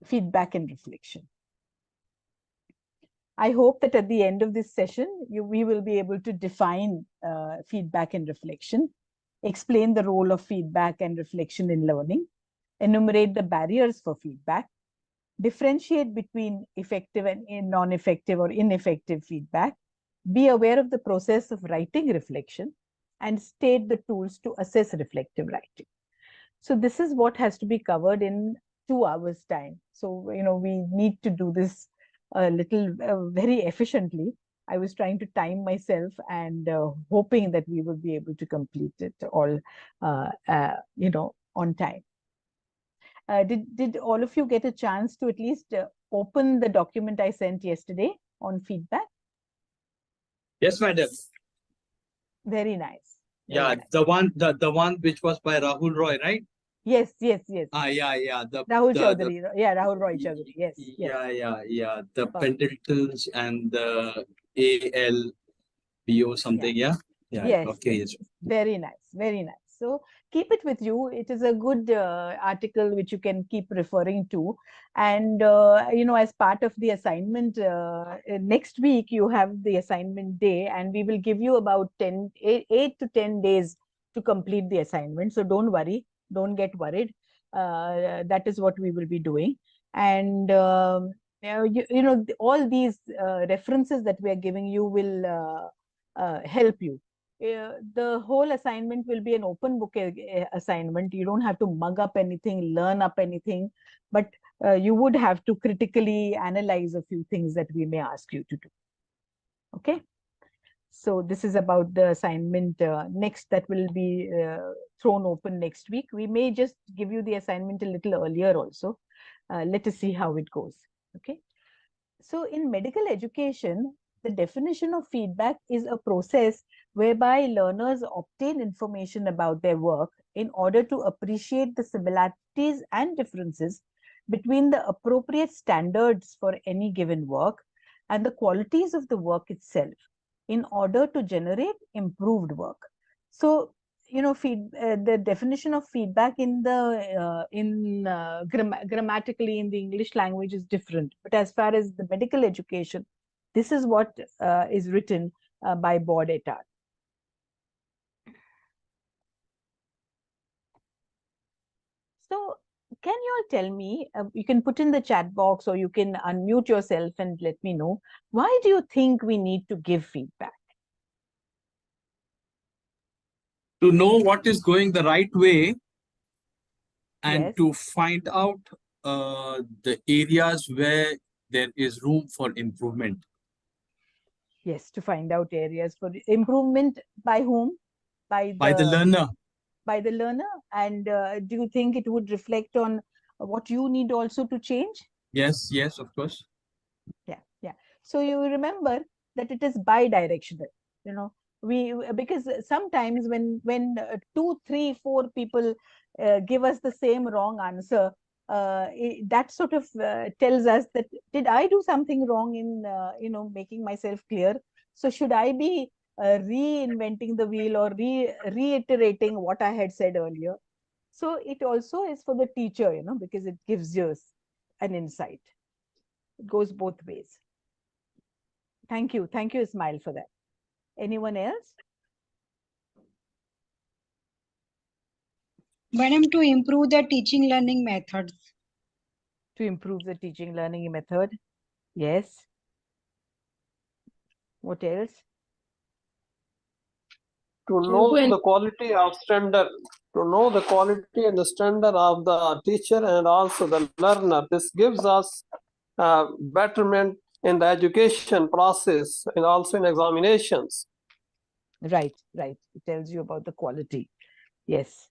feedback and reflection. I hope that at the end of this session, we will be able to define feedback and reflection, explain the role of feedback and reflection in learning, enumerate the barriers for feedback, differentiate between effective and non-effective or ineffective feedback, be aware of the process of writing reflection, and state the tools to assess reflective writing. So this is what has to be covered in 2 hours time. So, we need to do this very efficiently. I was trying to time myself and hoping that we would be able to complete it all, on time. Did all of you get a chance to at least open the document I sent yesterday on feedback? Yes, madam. Very nice. Yeah, the one which was by Rahul Roy, right? Yes. Yeah. Rahul Chaudhary. Rahul Roy Chaudhary. Yes. Yeah. The Pendletons and the ALBO something. Yeah. Yes. Okay. Yes. Very nice. Very nice. So keep it with you. It is a good article which you can keep referring to. And, as part of the assignment, next week you have the assignment day, and we will give you about 8 to 10 days to complete the assignment. So don't worry. Don't get worried. That is what we will be doing. And, all these references that we are giving you will help you. The whole assignment will be an open book assignment. You don't have to mug up anything, learn up anything, but you would have to critically analyze a few things that we may ask you to do. Okay. So this is about the assignment next that will be thrown open next week. We may just give you the assignment a little earlier also. Let us see how it goes. Okay. So in medical education, the definition of feedback is a process whereby learners obtain information about their work in order to appreciate the similarities and differences between the appropriate standards for any given work and the qualities of the work itself, in order to generate improved work. So, the definition of feedback in the grammatically in the English language is different. But as far as the medical education, this is what is written by Baud et al. So, can you all tell me, you can put in the chat box or you can unmute yourself and let me know, why do you think we need to give feedback? To know what is going the right way and Yes. to find out the areas where there is room for improvement. Yes, to find out areas for improvement by whom? By the learner. By the learner. And do you think it would reflect on what you need also to change? Yes, of course. Yeah. So you remember that it is bi-directional. Because sometimes when 2, 3, 4 people give us the same wrong answer, that sort of tells us that, did I do something wrong in making myself clear? So should I be reinventing the wheel or reiterating what I had said earlier? So it also is for the teacher, because it gives you an insight. It goes both ways. Thank you, Ismail, for that. Anyone else? Madam, to improve the teaching learning methods. To improve the teaching learning method. Yes. What else? To know the quality of standard, to know the quality and the standard of the teacher and also the learner. This gives us betterment in the education process and also in examinations. Right. It tells you about the quality. Yes.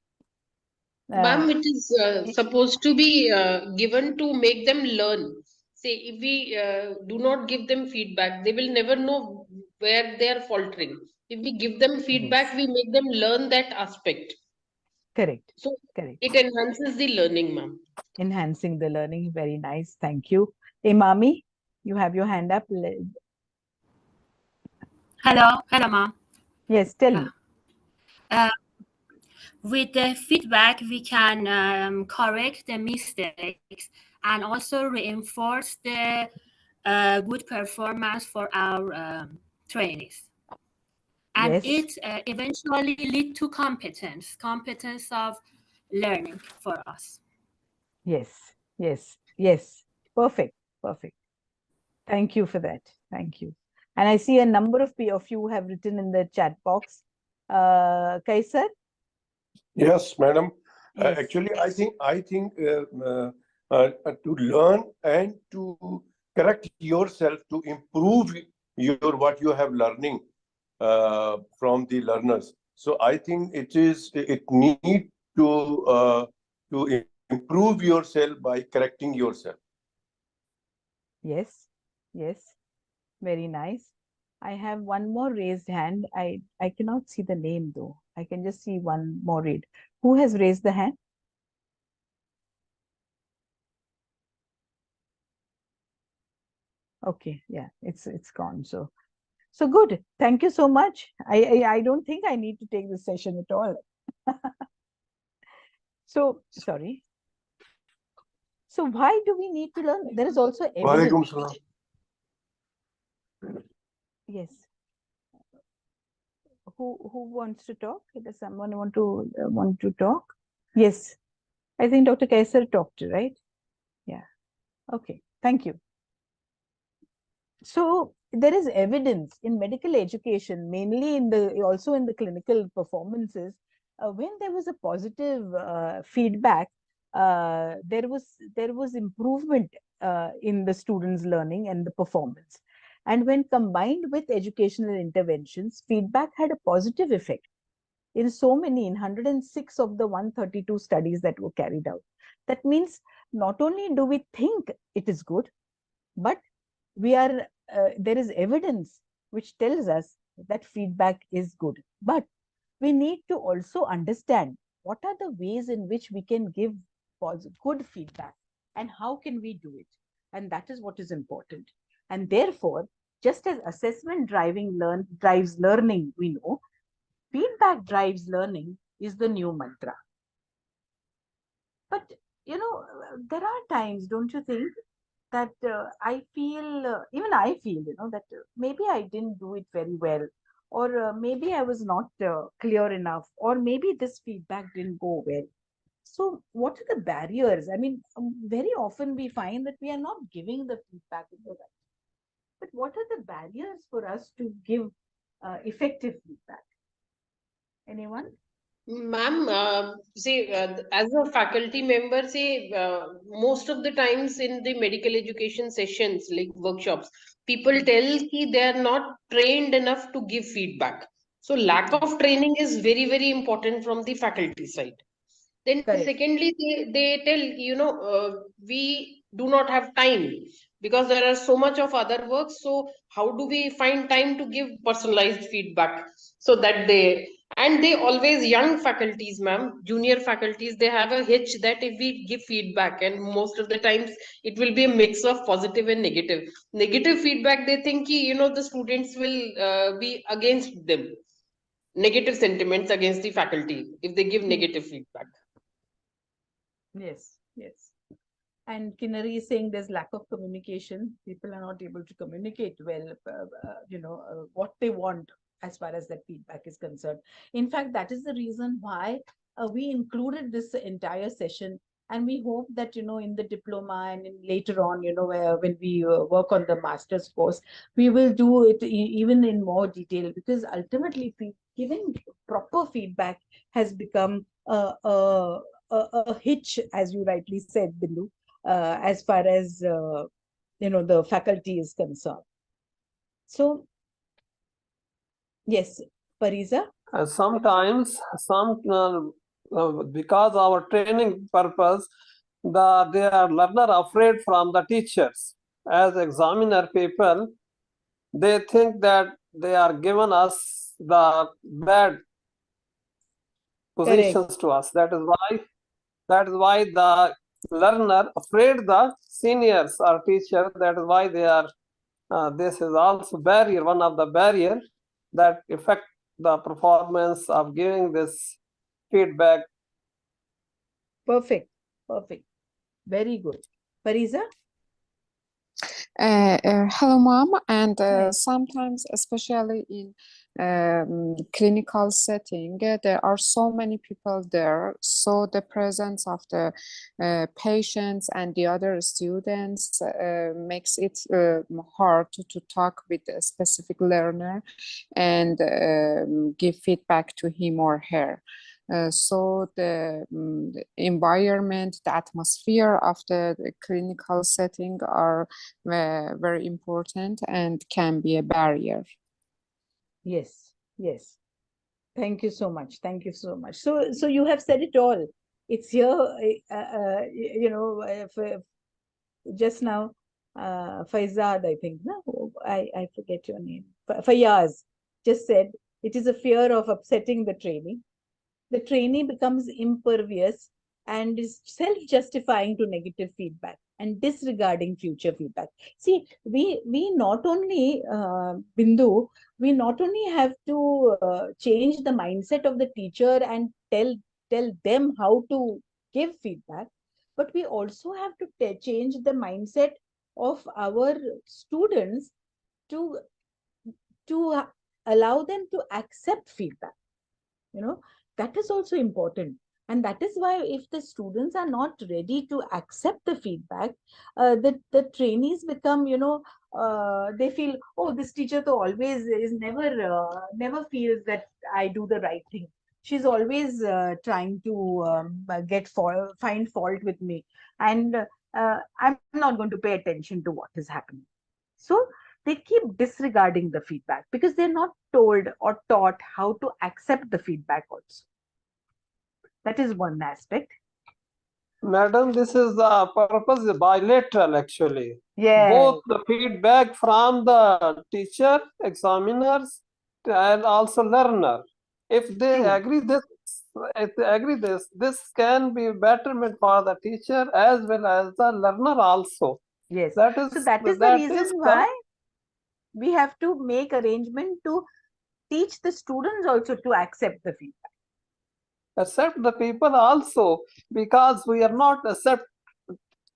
Ma'am, it is supposed to be given to make them learn. Say, if we do not give them feedback, they will never know where they are faltering. If we give them feedback, we make them learn that aspect. Correct. So correct. It enhances the learning, ma'am. Enhancing the learning. Very nice. Thank you. Imami, you have your hand up. Hello, ma'am. Yes, tell me. With the feedback, we can correct the mistakes and also reinforce the good performance for our trainees. And Yes. it eventually lead to competence of learning for us. Yes, yes, yes. Perfect, perfect. Thank you for that. Thank you. And I see a number of you have written in the chat box. Kaisar? Yes, madam. Yes. Actually, I think to learn and to correct yourself to improve your what you have learning from the learners. So I think it need to improve yourself by correcting yourself. Yes, yes. Very nice. I have one more raised hand. I cannot see the name though. I can just see one more read. Who has raised the hand? Okay, yeah, it's gone. So good. Thank you so much. I don't think I need to take this session at all. So sorry. So why do we need to learn? There is also Walaikum evidence. salam. Yes. Who wants to talk? Does someone want to talk? Yes. I think Dr. Kaisar talked, right? Yeah. Okay. Thank you. So there is evidence in medical education, mainly also in the clinical performances, when there was a positive feedback, there was improvement in the students' learning and the performance. And when combined with educational interventions, feedback had a positive effect in 106 of the 132 studies that were carried out. That means not only do we think it is good, but there is evidence which tells us that feedback is good. But we need to also understand what are the ways in which we can give good feedback and how can we do it. And that is what is important. And therefore, just as assessment drives learning, we know, feedback drives learning is the new mantra. But, there are times, don't you think, that even I feel, that maybe I didn't do it very well, or maybe I was not clear enough, or maybe this feedback didn't go well. So what are the barriers? I mean, very often we find that we are not giving the feedback in the right. But what are the barriers for us to give effective feedback? Anyone? Ma'am, as a faculty member, most of the times in the medical education sessions, like workshops, people tell ki they are not trained enough to give feedback. So lack of training is very, very important from the faculty side. Then Correct. secondly, they tell, we do not have time because there are so much of other work. So how do we find time to give personalized feedback so that they always, young faculties, ma'am, junior faculties, they have a hitch that if we give feedback, and most of the times it will be a mix of positive and negative. Negative feedback, they think, the students will be against them. Negative sentiments against the faculty if they give negative feedback. Yes, yes. And Kinnari is saying there's lack of communication. People are not able to communicate well, what they want as far as that feedback is concerned. In fact, that is the reason why we included this entire session. And we hope that, in the diploma and later on, when we work on the master's course, we will do it even in more detail, because ultimately giving proper feedback has become a hitch, as you rightly said, Bindu, as far as the faculty is concerned. So yes, Pariza. Sometimes because our training purpose, they are learner afraid from the teachers. As examiner people, they think that they are given us the bad positions to us. That is why the learner afraid the seniors or teacher. That is why they are. This is also barrier, one of the barrier that affect the performance of giving this feedback. Perfect. Very good. Fariza? Hello, Mom. And Hi. sometimes, especially in clinical setting, there are so many people there. So the presence of the patients and the other students makes it hard to talk with a specific learner and give feedback to him or her. So the environment, the atmosphere of the clinical setting are very important and can be a barrier. Yes, yes. Thank you so much. Thank you so much. So you have said it all. It's here, just now, Faizad, I think, no, I forget your name. Fayaz just said it is a fear of upsetting the trainee. The trainee becomes impervious and is self-justifying to negative feedback and disregarding future feedback. See, we not only, Bindu, we not only have to change the mindset of the teacher and tell them how to give feedback, but we also have to change the mindset of our students to allow them to accept feedback. That is also important. And that is why if the students are not ready to accept the feedback, the trainees become, they feel, oh, this teacher to always is never feels that I do the right thing. She's always trying to find fault with me. And I'm not going to pay attention to what is happening. So they keep disregarding the feedback because they're not told or taught how to accept the feedback also. That is one aspect. Madam, this is the purpose is bilateral actually. Yeah. Both the feedback from the teacher, examiners, and also learner. If they agree this can be betterment for the teacher as well as the learner also. Yes. That is the reason why we have to make arrangement to teach the students also to accept the feedback. Accept the people also, because we are not accept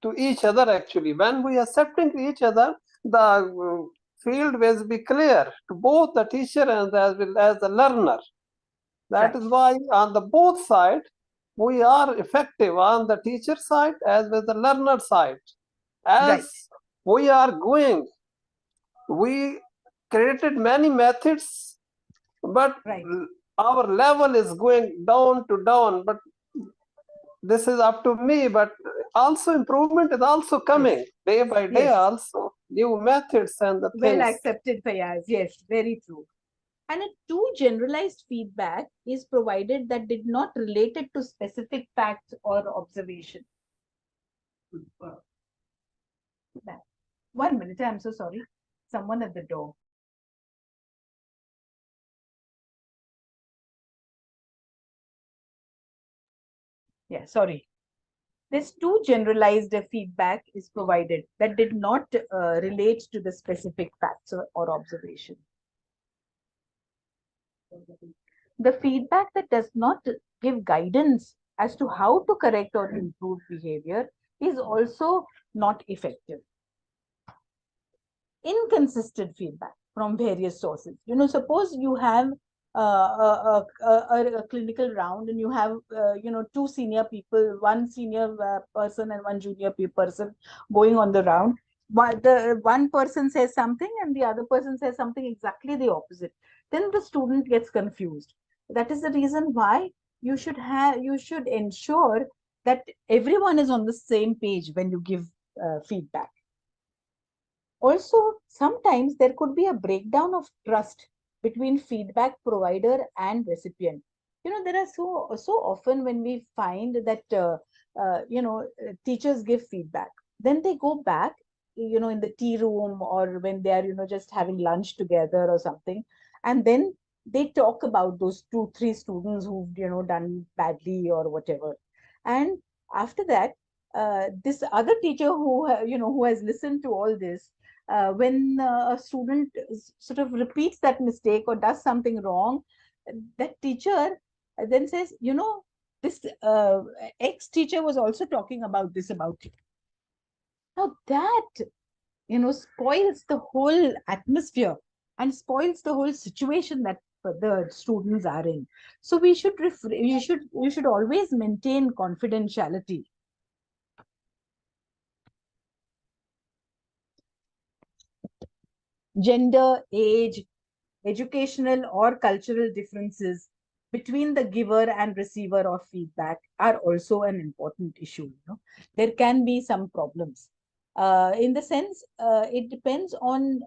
to each other actually. When we are accepting to each other, the field will be clear to both the teacher and as well as the learner. That is why on the both sides, we are effective on the teacher side as well as the learner side. As we are going, we created many methods, but our level is going down to down. But this is up to me, but also improvement is also coming day by day. Also new methods and the well things. Accepted, Fayaz. Yes, very true. And a too generalized feedback is provided that did not relate it to specific facts or observation. 1 minute, I'm so sorry. Someone at the door. Yeah, sorry. This too generalized feedback is provided that did not relate to the specific facts or observation. The feedback that does not give guidance as to how to correct or improve behavior is also not effective. Inconsistent feedback from various sources. Suppose you have a clinical round and you have two senior people, one senior person and one junior person going on the round. The one person says something and the other person says something exactly the opposite. Then the student gets confused. That is the reason why you should ensure that everyone is on the same page when you give feedback. Also, sometimes there could be a breakdown of trust between feedback provider and recipient. There are so often when we find that teachers give feedback, then they go back in the tea room or when they are just having lunch together or something, and then they talk about those 2-3 students who've done badly or whatever. And after that, this other teacher who has listened to all this, when a student sort of repeats that mistake or does something wrong, that teacher then says, this ex-teacher was also talking about this about you. Now that, spoils the whole atmosphere and spoils the whole situation that the students are in. So we should you should always maintain confidentiality. Gender, age, educational or cultural differences between the giver and receiver of feedback are also an important issue. There can be some problems. In the sense, it depends on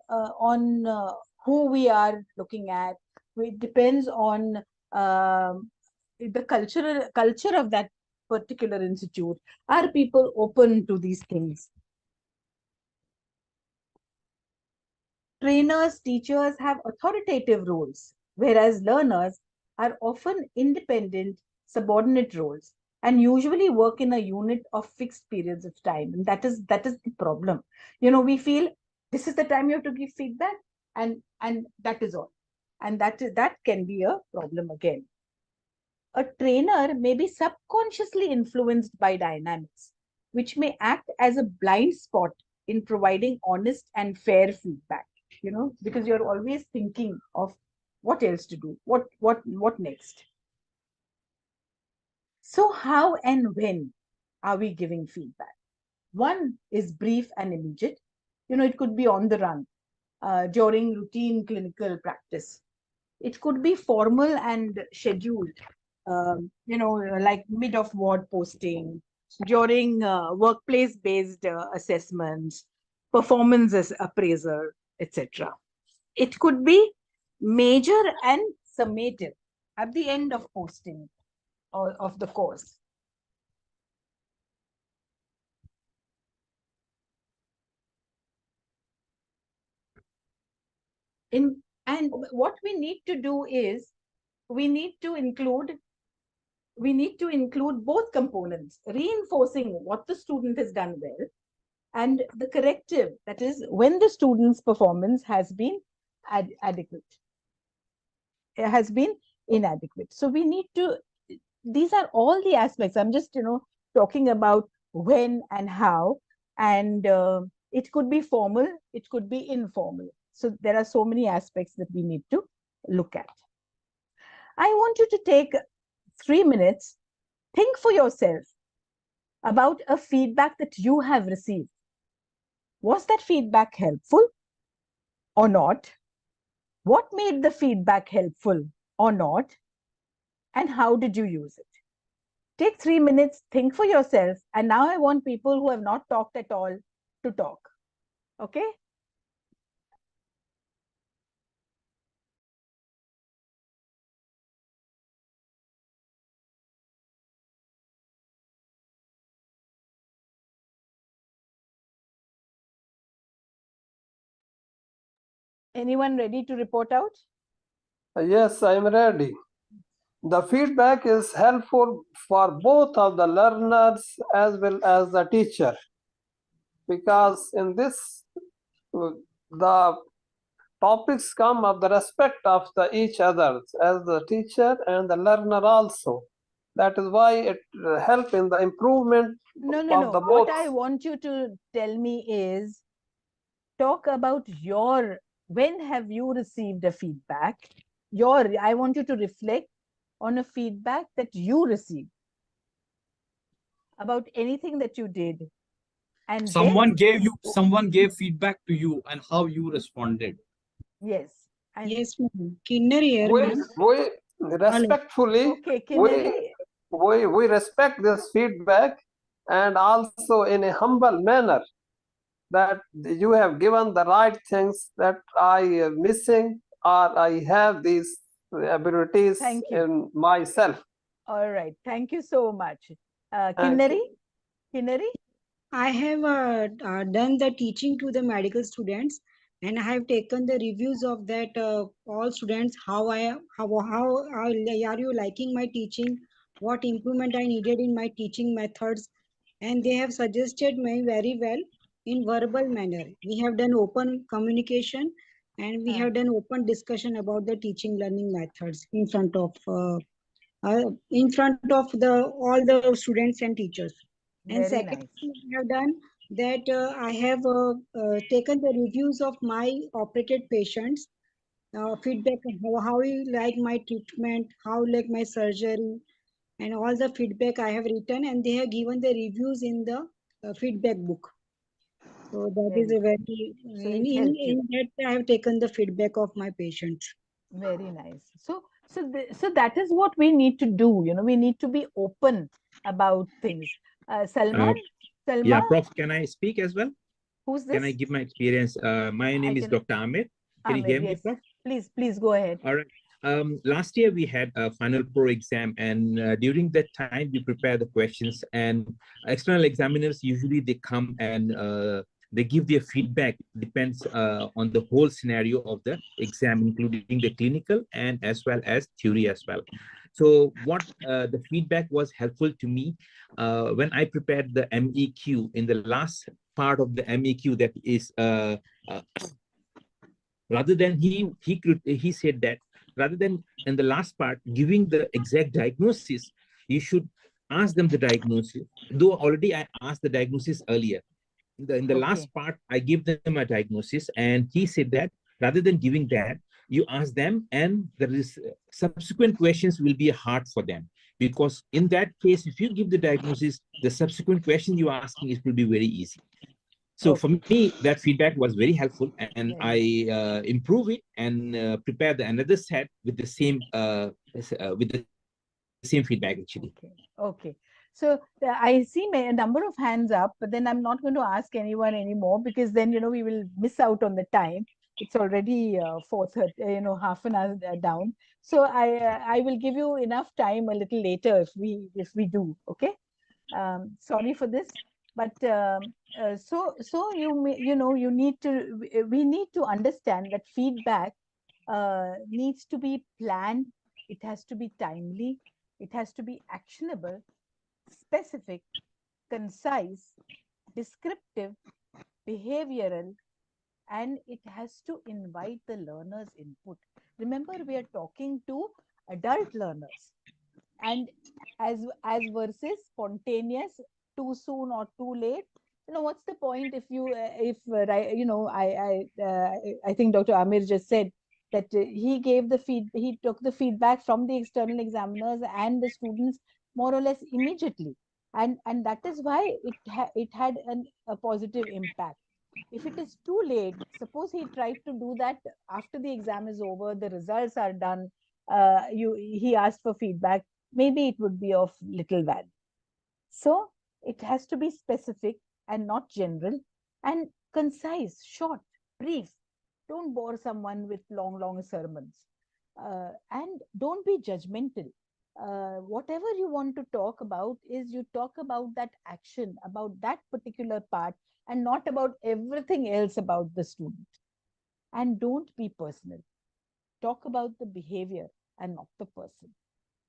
who we are looking at. It depends on the culture of that particular institute. Are people open to these things? Trainers, teachers have authoritative roles, whereas learners are often independent, subordinate roles, and usually work in a unit of fixed periods of time. And that is the problem. We feel this is the time you have to give feedback, and that is all. And that can be a problem again. A trainer may be subconsciously influenced by dynamics, which may act as a blind spot in providing honest and fair feedback. Because you're always thinking of what else to do, what next. So how and when are we giving feedback? One is brief and immediate. It could be on the run, during routine clinical practice. It could be formal and scheduled, like mid of ward posting, during workplace-based assessments, performance appraisal, etc. It could be major and summative at the end of posting or of the course. And what we need to do is we need to include both components, reinforcing what the student has done well and the corrective, that is when the student's performance has been inadequate. So we need to, these are all the aspects. I'm just talking about when and how, and it could be formal, it could be informal. So there are so many aspects that we need to look at. I want you to take 3 minutes, think for yourself about a feedback that you have received. Was that feedback helpful or not? What made the feedback helpful or not? And how did you use it? Take 3 minutes, think for yourself. And now I want people who have not talked at all to talk. Okay? Anyone ready to report out? Yes, I am ready. The feedback is helpful for both of the learners as well as the teacher, because in this, the topics come of the respect of each other as the teacher and the learner also. That is why it helps in the improvement No. of the What both. I want you to tell me is, talk about when have you received a feedback? I want you to reflect on a feedback that you received about anything that you did. And someone gave feedback to you and how you responded. Yes. Yes, ma'am. Kinder here, We ma'am. respectfully, Okay, Kinnari. we respect this feedback, and also in a humble manner, that you have given the right things that I am missing, or I have these abilities in myself. All right. Thank you so much. Thank Kinnari? I have done the teaching to the medical students, and I have taken the reviews of that all students. How are you liking my teaching? What improvement I needed in my teaching methods? And they have suggested me very well in verbal manner. We have done open communication, and we have done open discussion about the teaching learning methods in front of all the students and teachers. And Very second, nice. we have done that I have taken the reviews of my operated patients, feedback on how you like my treatment, how like my surgery, and all the feedback I have written, and they have given the reviews in the feedback book. So that is Very a good. very, So it helped you. in that I have taken the feedback of my patients. Very nice. So that is what we need to do. You know, we need to be open about things. Salman, Yeah, Salma, Prof, can I speak as well? who's Can I this? give my experience? My name I is can, Dr. Ahmed. Can you Ahmed, hear me, yes. Prof? Please go ahead. All right. Last year we had a final pro exam, and during that time we prepare the questions. And external examiners usually they come and they give their feedback. Depends on the whole scenario of the exam, including the clinical and as well as theory as well. So what the feedback was helpful to me when I prepared the MEQ in the last part of the MEQ, that is rather than he said that rather than in the last part giving the exact diagnosis, you should ask them the diagnosis, though already I asked the diagnosis earlier. In the Okay. last part I give them a diagnosis, and he said that rather than giving that, you ask them, and the subsequent questions will be hard for them, because in that case if you give the diagnosis, the subsequent question you are asking, it will be very easy. So for me, that feedback was very helpful, and I improve it and prepare another set with the same feedback actually. Okay. So I see a number of hands up, but then I'm not going to ask anyone anymore, because then, you know, we will miss out on the time. It's already 4:30, you know, half an hour down. So I will give you enough time a little later if we do. Okay. Sorry for this, but so you know, we need to understand that feedback needs to be planned. It has to be timely. It has to be actionable, specific, concise, descriptive, behavioral, and it has to invite the learner's input. Remember, we are talking to adult learners, and as versus spontaneous, too soon or too late. You know, what's the point if you you know, I think Dr. Amir just said that he took the feedback from the external examiners and the students more or less immediately, and that is why it had a positive impact. If it is too late, suppose he tried to do that after the exam is over, the results are done, he asked for feedback, maybe it would be of little value. So it has to be specific and not general, and concise, short, brief. Don't bore someone with long sermons. And don't be judgmental. Whatever you want to talk about is you talk about that action, about that particular part, and not about everything else about the student. And don't be personal. Talk about the behavior and not the person.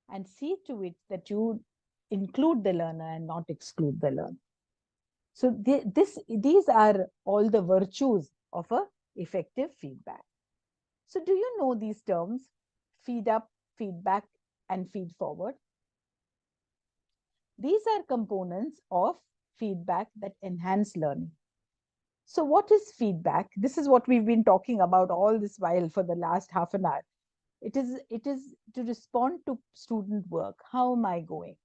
And see to it that you include the learner and not exclude the learner. So these are all the virtues of a effective feedback. So do you know these terms? Feed up, feedback, and feed forward. These are components of feedback that enhance learning. So what is feedback? This is what we've been talking about all this while for the last half an hour. It is to respond to student work. How am I going?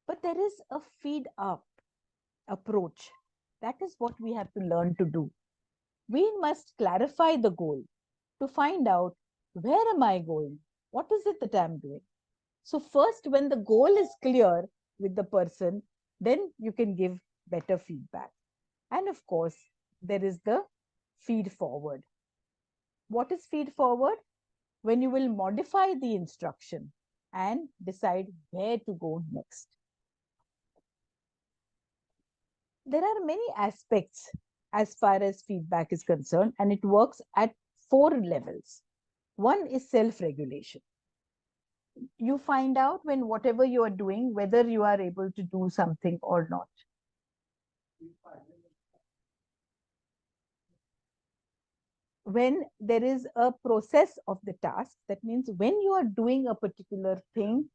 But there is a feed up approach. That is what we have to learn to do. We must clarify the goal to find out, where am I going? What is it that I'm doing? So first, when the goal is clear with the person, then you can give better feedback. And of course, there is the feed forward. What is feed forward? When you will modify the instruction and decide where to go next. There are many aspects as far as feedback is concerned, and it works at 4 levels. One is self-regulation. You find out when whatever you are doing, whether you are able to do something or not. When there is a process of the task, that means when you are doing a particular thing,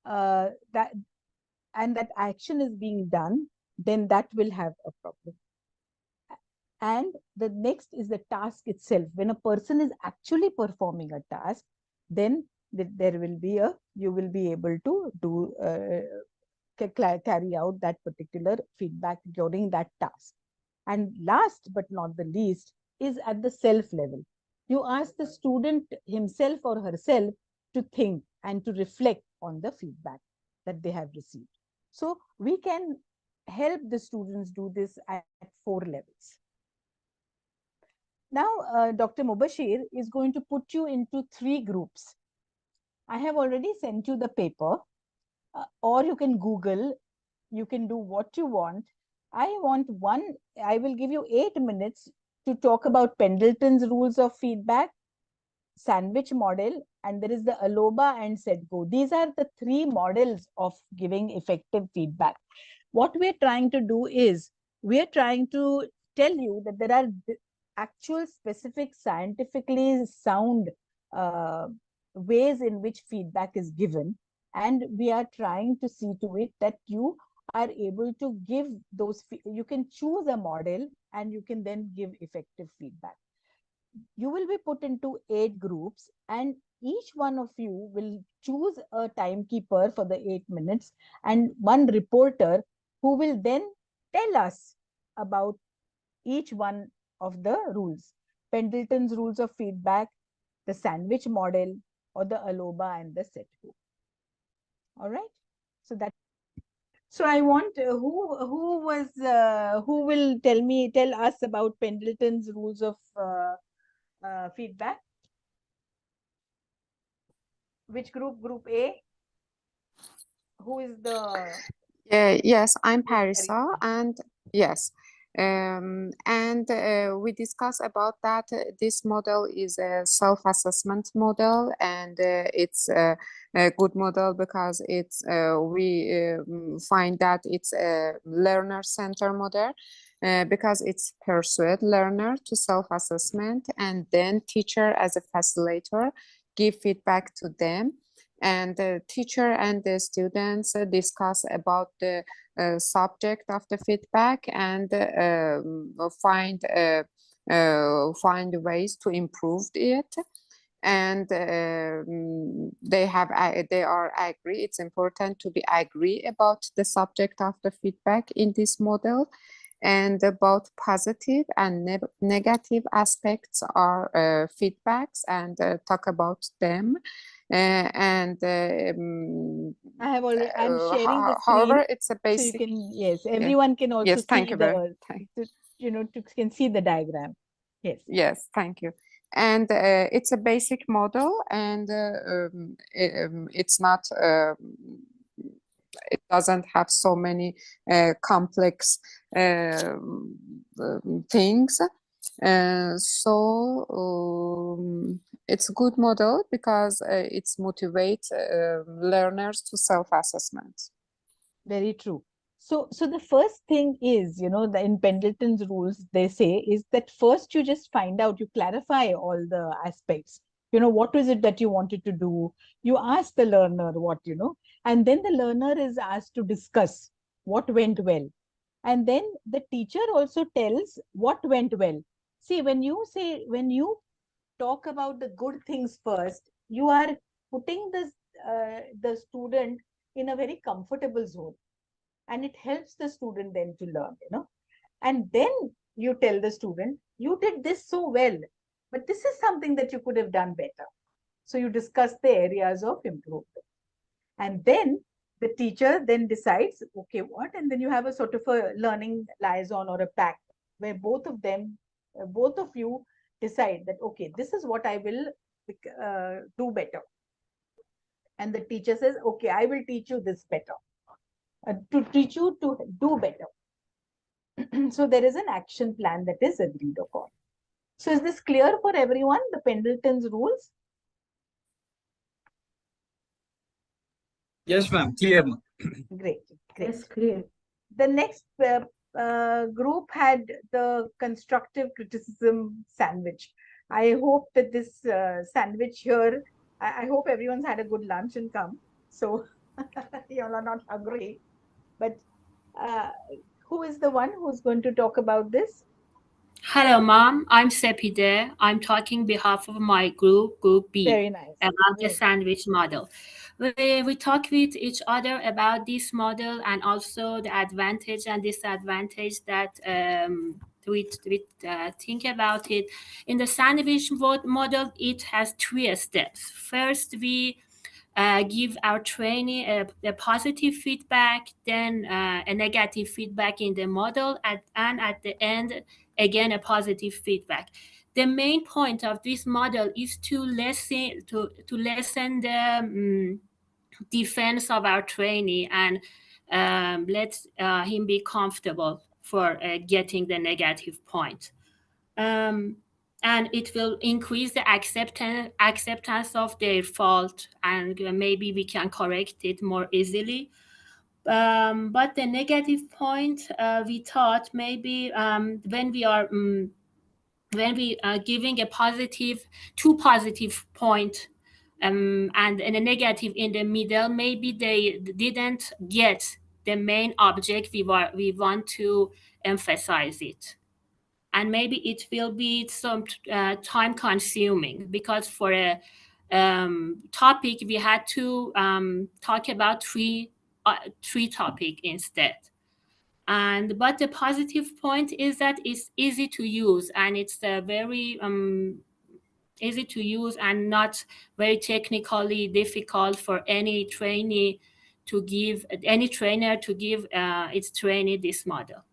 that and that action is being done, then that will have a problem. And the next is the task itself. When a person is actually performing a task, then there will be you will be able to do carry out that particular feedback during that task. And last but not the least is at the self level. You ask the student himself or herself to think and to reflect on the feedback that they have received. So we can help the students do this at 4 levels. Now, Dr. Mubashir is going to put you into 3 groups. I have already sent you the paper, or you can Google, you can do what you want. I will give you 8 minutes to talk about Pendleton's rules of feedback, sandwich model, and there is the Aloba and SETGO. These are the 3 models of giving effective feedback. What we're trying to do is, we're trying to tell you that there are actual specific scientifically sound ways in which feedback is given, and we are trying to see to it that you are able to give those, you can choose a model and you can then give effective feedback. You will be put into 8 groups, and each one of you will choose a timekeeper for the 8 minutes and one reporter who will then tell us about each one of the rules. Pendleton's rules of feedback, the sandwich model, or the Aloba and the SETGO. All right. So I want who will tell us about Pendleton's rules of feedback? Which group? Group A? Who is the? Yes, I'm Parisa, and yes. We discuss about that. This model is a self-assessment model, and it's a good model because it's we find that it's a learner-centered model because it's persuade learner to self-assessment, and then teacher as a facilitator give feedback to them, and the teacher and the students discuss about the subject of the feedback and find ways to improve it. And they are agree. It's important to be agree about the subject of the feedback in this model, and both positive and negative aspects are feedbacks, and talk about them. I have already. I'm sharing the screen. However, it's a basic. So you can, yes, everyone can also yes, thank see you very can see the diagram. Yes. Yes, thank you. And it's a basic model, and it's not. It doesn't have so many complex things. It's a good model because it's motivates learners to self-assessment. Very true. So the first thing is, in Pendleton's rules, they say is that first you just find out, you clarify all the aspects. What is it that you wanted to do? You ask the learner what, and then the learner is asked to discuss what went well. And then the teacher also tells what went well. See, when you talk about the good things first, you are putting the student in a very comfortable zone, and it helps the student then to learn, and then you tell the student, you did this so well, but this is something that you could have done better. So you discuss the areas of improvement, and then the teacher then decides, okay, what, and then you have a sort of a learning liaison or a pact where both of you decide that, okay, this is what I will do better. And the teacher says, okay, I will teach you this better, to teach you to do better. So there is an action plan that is agreed upon. So is this clear for everyone, the Pendleton's rules? Yes, ma'am. Clear. Great. Yes, clear. The next group had the constructive criticism sandwich. I hope that this sandwich here, I hope everyone's had a good lunch and come. So you all are not hungry. But who is the one who's going to talk about this? Hello, Mom. I'm Sepide. I'm talking behalf of my group, Group B, Very nice. about the Very sandwich model. We talk with each other about this model and also the advantage and disadvantage that we think about it. In the sandwich model, it has 3 steps. First, we give our trainee a positive feedback, then a negative feedback in the model, and at the end, again, a positive feedback. The main point of this model is to lessen the defense of our trainee and let him be comfortable for getting the negative point. And it will increase the acceptance of their fault, and maybe we can correct it more easily. But the negative point, we thought maybe when we are giving a positive, 2 positive point and a negative in the middle, maybe they didn't get the main object we want to emphasize it. And maybe it will be some time consuming, because for a topic we had to talk about three topic instead. But the positive point is that it's easy to use, and it's very easy to use and not very technically difficult for any trainer to give its trainee this model.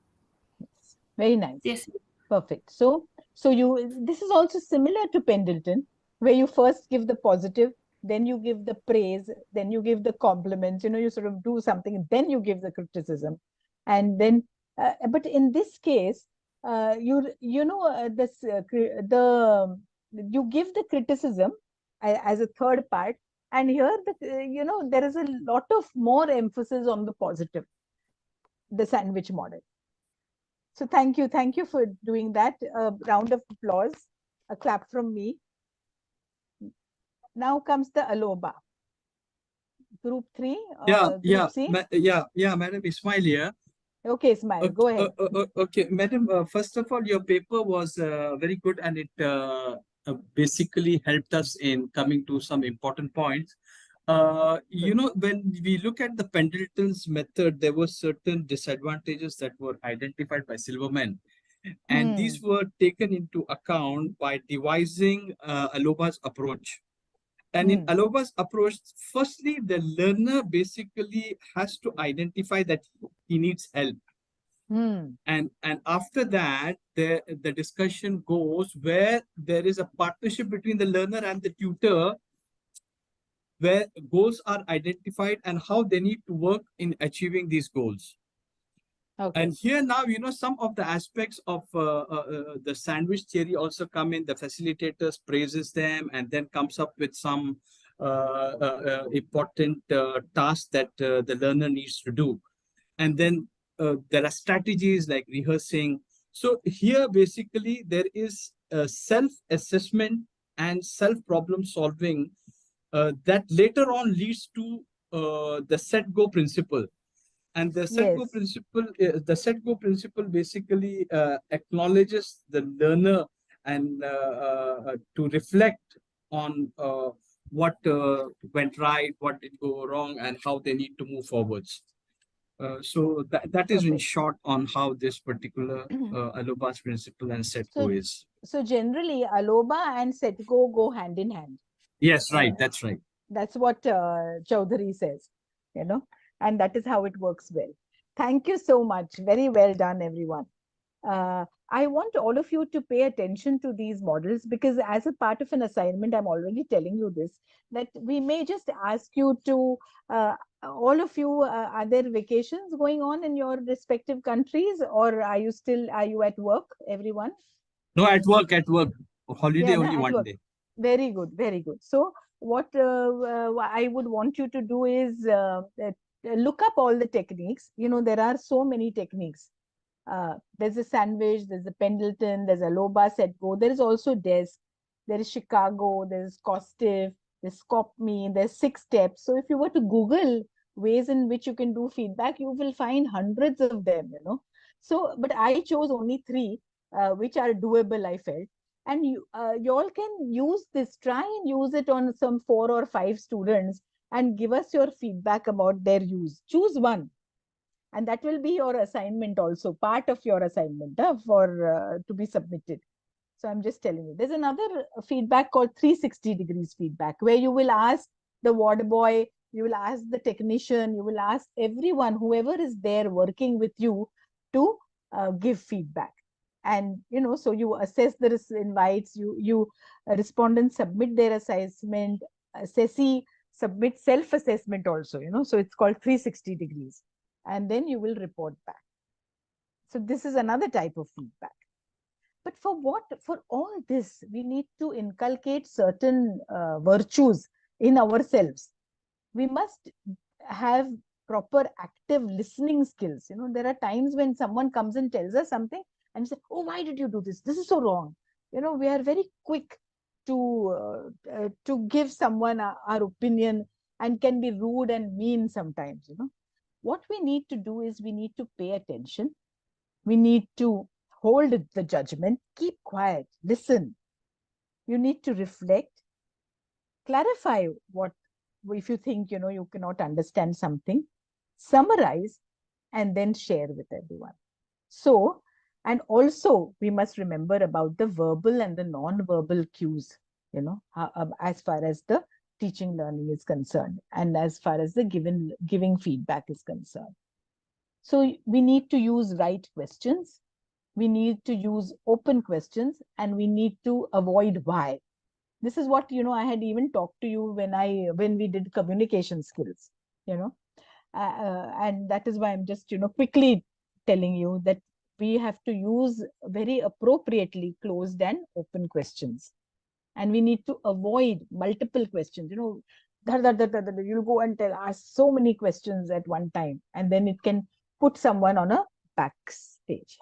Very nice. Yes. Perfect. So this is also similar to Pendleton, where you first give the positive, then you give the praise, then you give the compliments, you sort of do something, then you give the criticism. And then, but in this case, you give the criticism as a third part, and here there is a lot of more emphasis on the positive, the sandwich model. So thank you for doing that. A round of applause, a clap from me. Now comes the Aloba. Group 3. Group C? Madam Ismail here. Okay, Ismail, go ahead. Okay, Madam, first of all, your paper was very good, and it basically helped us in coming to some important points. When we look at the Pendleton's method, there were certain disadvantages that were identified by Silverman. And these were taken into account by devising Aloba's approach. And in Aloba's approach, firstly, the learner basically has to identify that he needs help. And after that, the discussion goes where there is a partnership between the learner and the tutor, where goals are identified and how they need to work in achieving these goals. Okay. And here now, some of the aspects of the sandwich theory also come in. The facilitators praises them and then comes up with some important tasks that the learner needs to do. And then there are strategies like rehearsing. So here, basically, there is self-assessment and self-problem solving that later on leads to the set-go principle. And the set-go principle, basically acknowledges the learner and to reflect on what went right, what did go wrong, and how they need to move forwards. So that is in short on how this particular Aloba's principle and set-go is. So generally, Aloba and set-go go hand in hand. Yes, right. That's right. That's what Chaudhary says, and that is how it works well. Thank you so much. Very well done, everyone. I want all of you to pay attention to these models, because as a part of an assignment, I'm already telling you this, that we may just ask you to, all of you, are there vacations going on in your respective countries, or are you at work, everyone? No, at work. Holiday only one day. Very good, very good. So what I would want you to do is look up all the techniques. There are so many techniques. There's a sandwich, there's a Pendleton, there's Aloba, set-go. There is also DESC, there is Chicago, there's Kostiv, there's SCOPME, there's 6 steps. So if you were to Google ways in which you can do feedback, you will find hundreds of them, you know. So, but I chose only 3, which are doable, I felt. And you all can use this, try and use it on some 4 or 5 students and give us your feedback about their use. Choose one. And that will be your assignment also, part of your assignment for to be submitted. So I'm just telling you, there's another feedback called 360 degrees feedback, where you will ask the ward boy, you will ask the technician, you will ask everyone, whoever is there working with you, to give feedback. And, you know, so you assess the invites, respondents submit their assessment, assessee submit self-assessment also, you know, so it's called 360 degrees. And then you will report back. So this is another type of feedback. But for all this, we need to inculcate certain virtues in ourselves. We must have proper active listening skills. You know, there are times when someone comes and tells us something and say, oh, why did you do this? This is so wrong. You know, we are very quick to give someone our opinion, and can be rude and mean sometimes, you know. What we need to do is we need to pay attention. We need to hold the judgment, keep quiet, listen. You need to reflect, clarify what, if you think, you know, you cannot understand something, summarize, and then share with everyone. So, and also we must remember about the verbal and the non-verbal cues, you know, as far as the teaching learning is concerned, and as far as the giving feedback is concerned. So we need to use right questions. We need to use open questions, and we need to avoid why. This is what, you know, I had even talked to you when we did communication skills, you know, and that is why I'm just, you know, quickly telling you that we have to use very appropriately closed and open questions. And we need to avoid multiple questions, you know, you'll go and ask so many questions at one time, and then it can put someone on a backstage.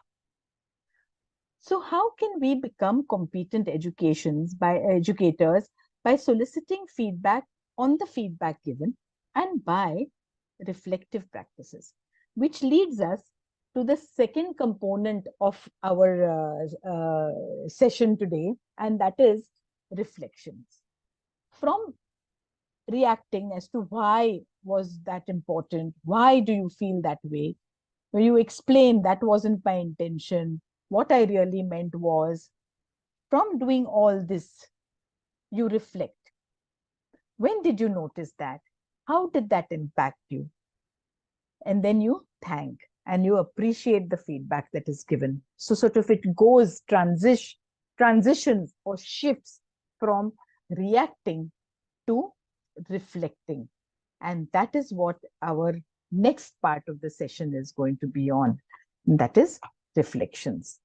So how can we become competent educators by soliciting feedback on the feedback given, and by reflective practices, which leads us to the second component of our session today, and that is reflections. From reacting as to why was that important, why do you feel that way, when you explain that wasn't my intention, what I really meant was, from doing all this, you reflect. When did you notice that? How did that impact you? And then you thank and you appreciate the feedback that is given. So sort of it goes, transitions or shifts from reacting to reflecting. And that is what our next part of the session is going to be on. And that is reflections.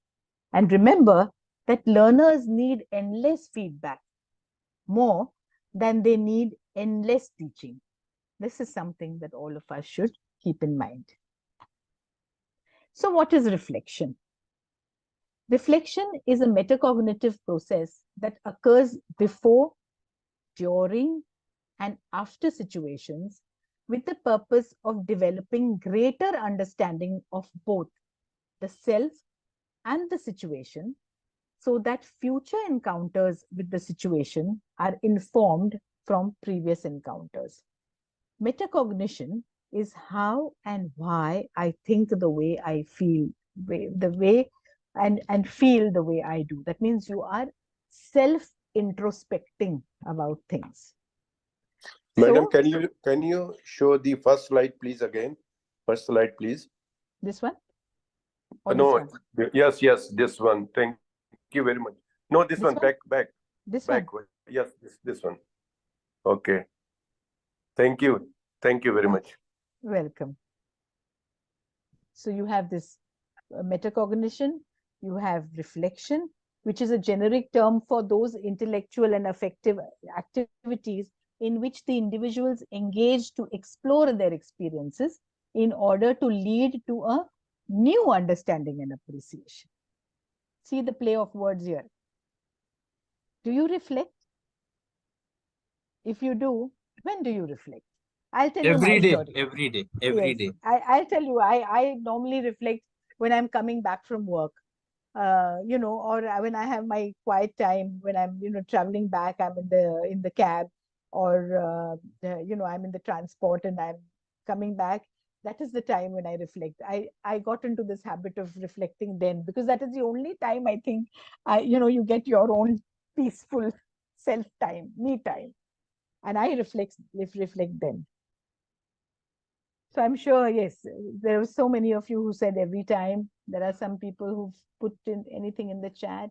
And remember that learners need endless feedback more than they need endless teaching. This is something that all of us should keep in mind. So what is reflection? Reflection is a metacognitive process that occurs before, during, and after situations, with the purpose of developing greater understanding of both the self and the situation, so that future encounters with the situation are informed from previous encounters. Metacognition is how and why I think the way I feel, and feel the way I do. That means you are self-introspecting about things. Madam, So, can you show the first slide, please, again? First slide, please. This one? Or No, this one? yes, this one. Thank you very much. No, this one, back. This back. one? Yes, this one. Okay. Thank you very much. Welcome. So you have this metacognition, you have reflection, which is a generic term for those intellectual and affective activities in which the individuals engage to explore their experiences in order to lead to a new understanding and appreciation. See the play of words here. Do you reflect? If you do, when do you reflect? I'll tell you my story. Every day, Yes, I'll tell you, I normally reflect when I'm coming back from work, you know, or when I have my quiet time, when I'm, you know, traveling back, I'm in the cab, or you know, I'm in the transport and I'm coming back. That is the time when I reflect. I got into this habit of reflecting then, because that is the only time I think you know, you get your own peaceful self time, me time, and I reflect then. So I'm sure, yes, there are so many of you who said every time. There are some people who've put in anything in the chat.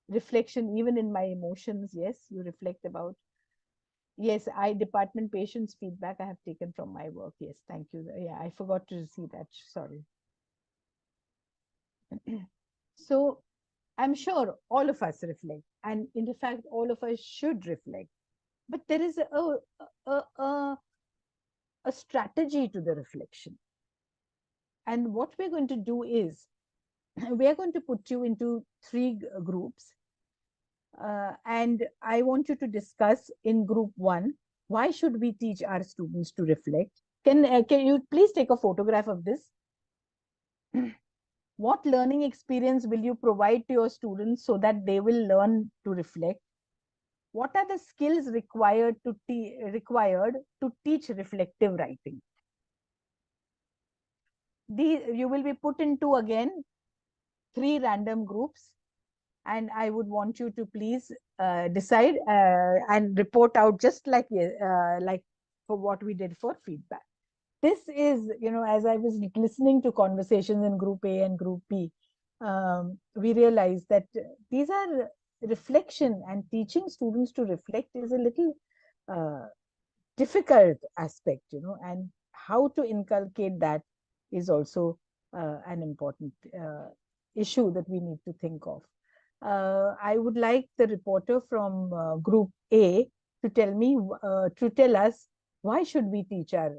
Reflection, even in my emotions, yes, you reflect about. Yes, department patients feedback I have taken from my work. Yes, thank you. Yeah, I forgot to see that. Sorry. So I'm sure all of us reflect, and in fact, all of us should reflect. But there is a strategy to the reflection. And what we're going to do is, we are going to put you into 3 groups. And I want you to discuss in group 1, why should we teach our students to reflect? Can you please take a photograph of this? What learning experience will you provide to your students so that they will learn to reflect? What are the skills required to teach reflective writing? You will be put into, again, 3 random groups, and I would want you to please decide and report out, just like for what we did for feedback. This is, you know, as I was listening to conversations in group A and group B, we realized that these are reflection, and teaching students to reflect is a little difficult aspect, you know, and how to inculcate that is also an important issue that we need to think of. I would like the reporter from group A to tell us, why should we teach our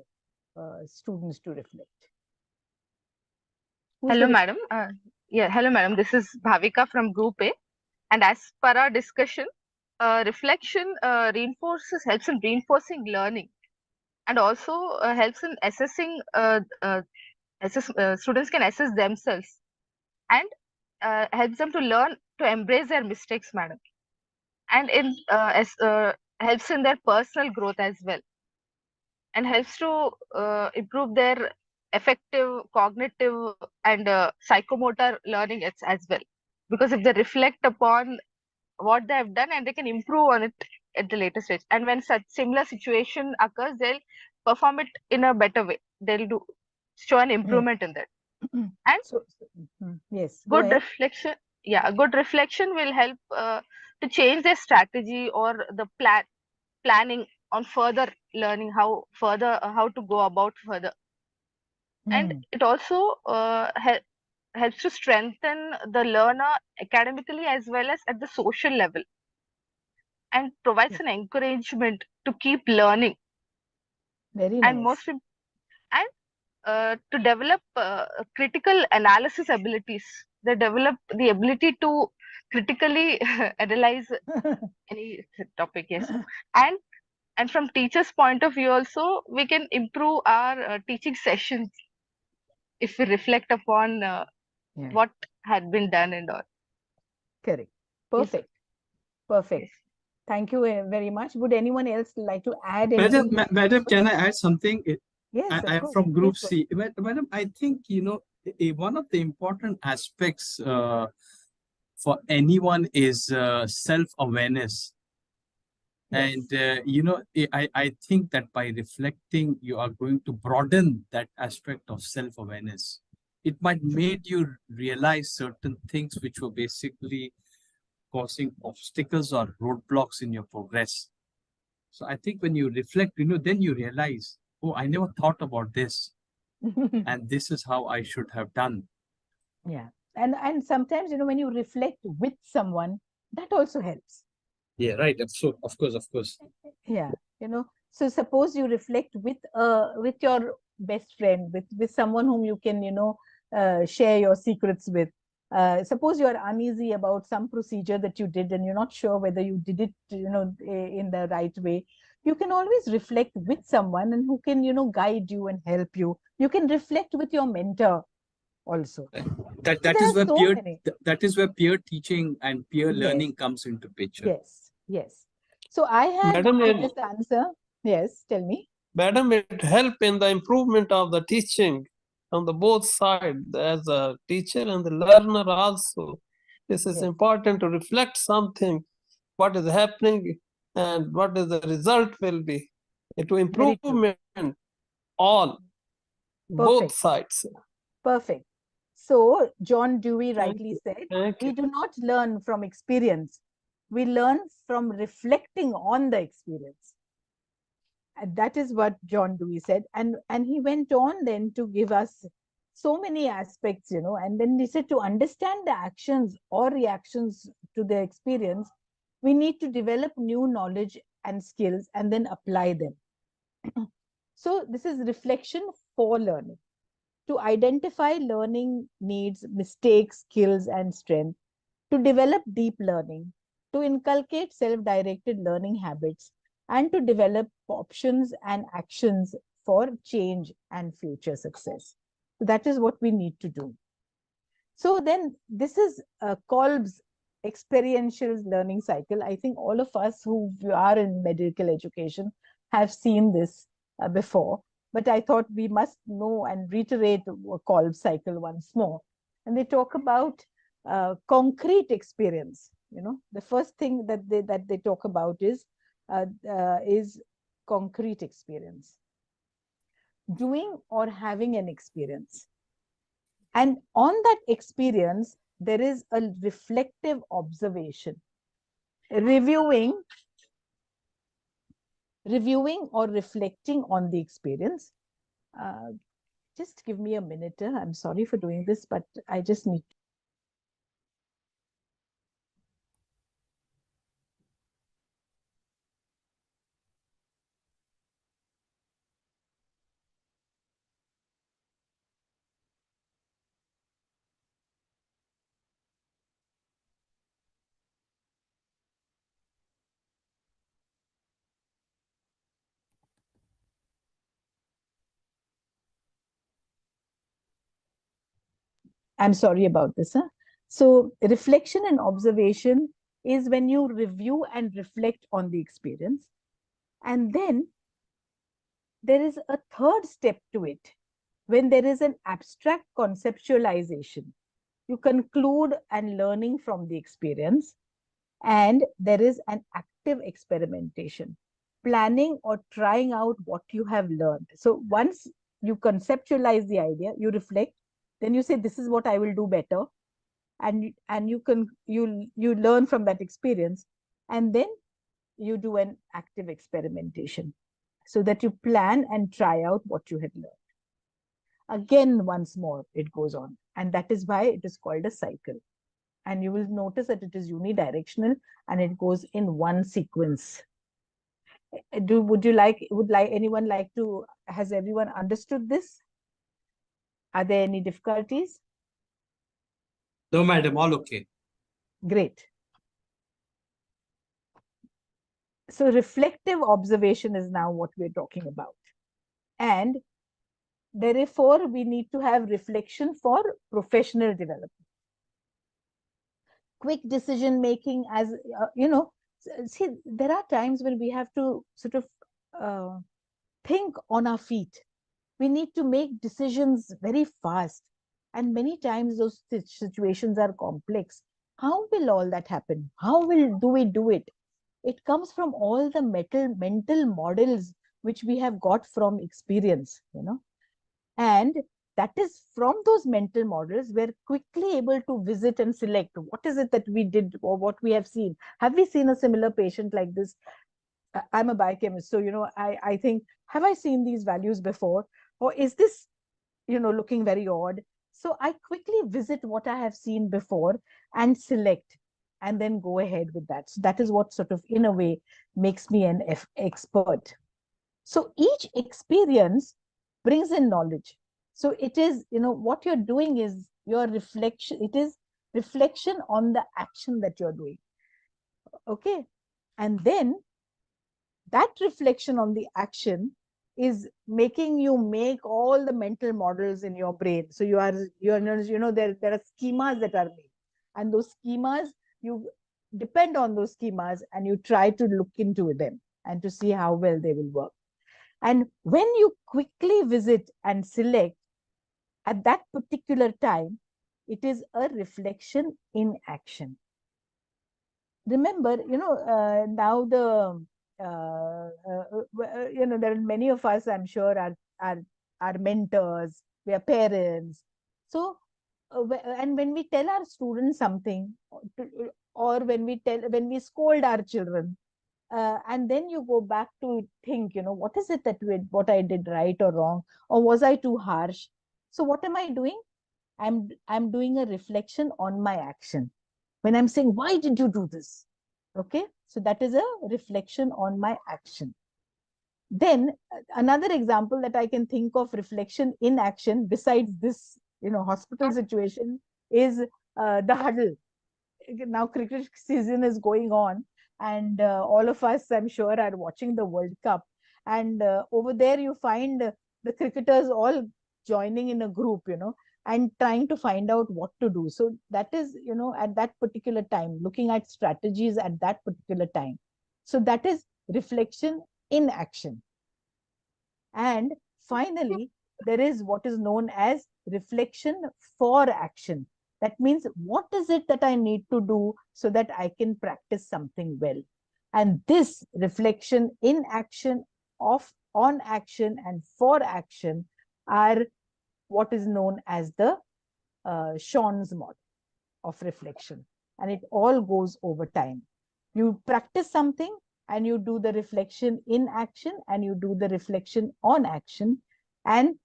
students to reflect? Hello, madam. Hello, madam. This is Bhavika from Group A. And as per our discussion, reflection helps in reinforcing learning, and also helps in assessing. Students can assess themselves, and helps them to learn to embrace their mistakes, madam. And helps in their personal growth as well, and helps to improve their effective cognitive and psychomotor learning as well, because if they reflect upon what they have done, and they can improve on it at the later stage, and when such similar situation occurs, they'll perform it in a better way. They'll show an improvement in that. And yes, good reflection good reflection will help to change their strategy or the planning on further learning, how to go about further. And it also helps to strengthen the learner academically as well as at the social level, and provides an encouragement to keep learning. Very and nice. To develop critical analysis abilities. They develop the ability to critically analyze any topic. Yes. And from teachers' point of view also, we can improve our teaching sessions if we reflect upon what had been done and all. Correct. Perfect. Yes. Perfect. Yes. Thank you very much. Would anyone else like to add anything? Madam, can I add something? Yes, I am from Group C. Madam, I think, you know, one of the important aspects for anyone is self-awareness. Yes. And, you know, I think that by reflecting, you are going to broaden that aspect of self-awareness. It might make you realize certain things which were basically causing obstacles or roadblocks in your progress. So I think when you reflect, you know, then you realize, oh, I never thought about this. And this is how I should have done. Yeah. And sometimes, you know, when you reflect with someone, that also helps. Yeah, right. So, of course. Yeah. You know, so suppose you reflect with your best friend, with someone whom you can, you know, share your secrets with. Suppose you are uneasy about some procedure that you did and you're not sure whether you did it, you know, in the right way. You can always reflect with someone and who can, guide you and help you. You can reflect with your mentor also. That So that there is are where so peer many. that is where peer teaching and peer Yes. learning comes into picture. Yes, yes. So I had Madam, to just answer. Yes, tell me. Madam, it help in the improvement of the teaching on the both sides, as a teacher and the learner also. This is Yes. important to reflect something, what is happening and what is the result will be. To Very true. improvement all, both Perfect. sides. Perfect. So John Dewey Thank rightly you. said, Thank we you. do not learn from experience. We learn from reflecting on the experience. And that is what John Dewey said. And he went on then to give us so many aspects, and then he said to understand the actions or reactions to the experience, we need to develop new knowledge and skills and then apply them. So this is reflection for learning. To identify learning needs, mistakes, skills, and strength, to develop deep learning, to inculcate self-directed learning habits, and to develop options and actions for change and future success. That is what we need to do. So then this is Kolb's experiential learning cycle. I think all of us who are in medical education have seen this before, but I thought we must know and reiterate Kolb's cycle once more. And they talk about concrete experience. The first thing that they talk about is concrete experience, doing or having an experience. And on that experience, there is a reflective observation, reviewing or reflecting on the experience. Just give me a minute. I'm sorry for doing this, but I just need to. I'm sorry about this. So reflection and observation is when you review and reflect on the experience. And then there is a third step to it, when there is an abstract conceptualization. You conclude and learning from the experience, and there is an active experimentation, planning or trying out what you have learned. So once you conceptualize the idea, you reflect, then you say, this is what I will do better, and you learn from that experience, and then you do an active experimentation so that you plan and try out what you had learned. Again, once more, it goes on. And that is why it is called a cycle. And you will notice that it is unidirectional and it goes in one sequence. Would anyone like to, has everyone understood this? Are there any difficulties? No, madam, all okay. Great. So reflective observation is now what we're talking about. And therefore, we need to have reflection for professional development. Quick decision making, as see, there are times when we have to sort of think on our feet. We need to make decisions very fast. And many times those situations are complex. How will all that happen? How do we do it? It comes from all the mental models which we have got from experience, and that is from those mental models, we're quickly able to visit and select what is it that we did or what we have seen. Have we seen a similar patient like this? I'm a biochemist, so I think, have I seen these values before, or is this looking very odd? So I quickly visit what I have seen before and select, and then go ahead with that. So that is what sort of, in a way, makes me an expert. So each experience brings in knowledge. So it is, what you're doing is your reflection. It is reflection on the action that you're doing. Okay. And then that reflection on the action is making you make all the mental models in your brain. So there are schemas that are made, and those schemas, you depend on those schemas and you try to look into them and to see how well they will work. And when you quickly visit and select at that particular time, it is a reflection in action. Remember, now there are many of us, I'm sure, are mentors, we are parents. So, and when we tell our students something, or when we scold our children, and then you go back to think, what is it what I did right or wrong, or was I too harsh? So what am I doing? I'm doing a reflection on my action. When I'm saying, why did you do this? Okay, so that is a reflection on my action. Then another example that I can think of reflection in action besides this, hospital situation is the huddle. Now cricket season is going on, and all of us, I'm sure, are watching the World Cup. And over there you find the cricketers all joining in a group, and trying to find out what to do. So that is, at that particular time, looking at strategies at that particular time. So that is reflection in action. And finally, there is what is known as reflection for action. That means, what is it that I need to do so that I can practice something well? And this reflection in action, on action, and for action are what is known as the Sean's model of reflection. And it all goes over time. You practice something and you do the reflection in action, and you do the reflection on action, and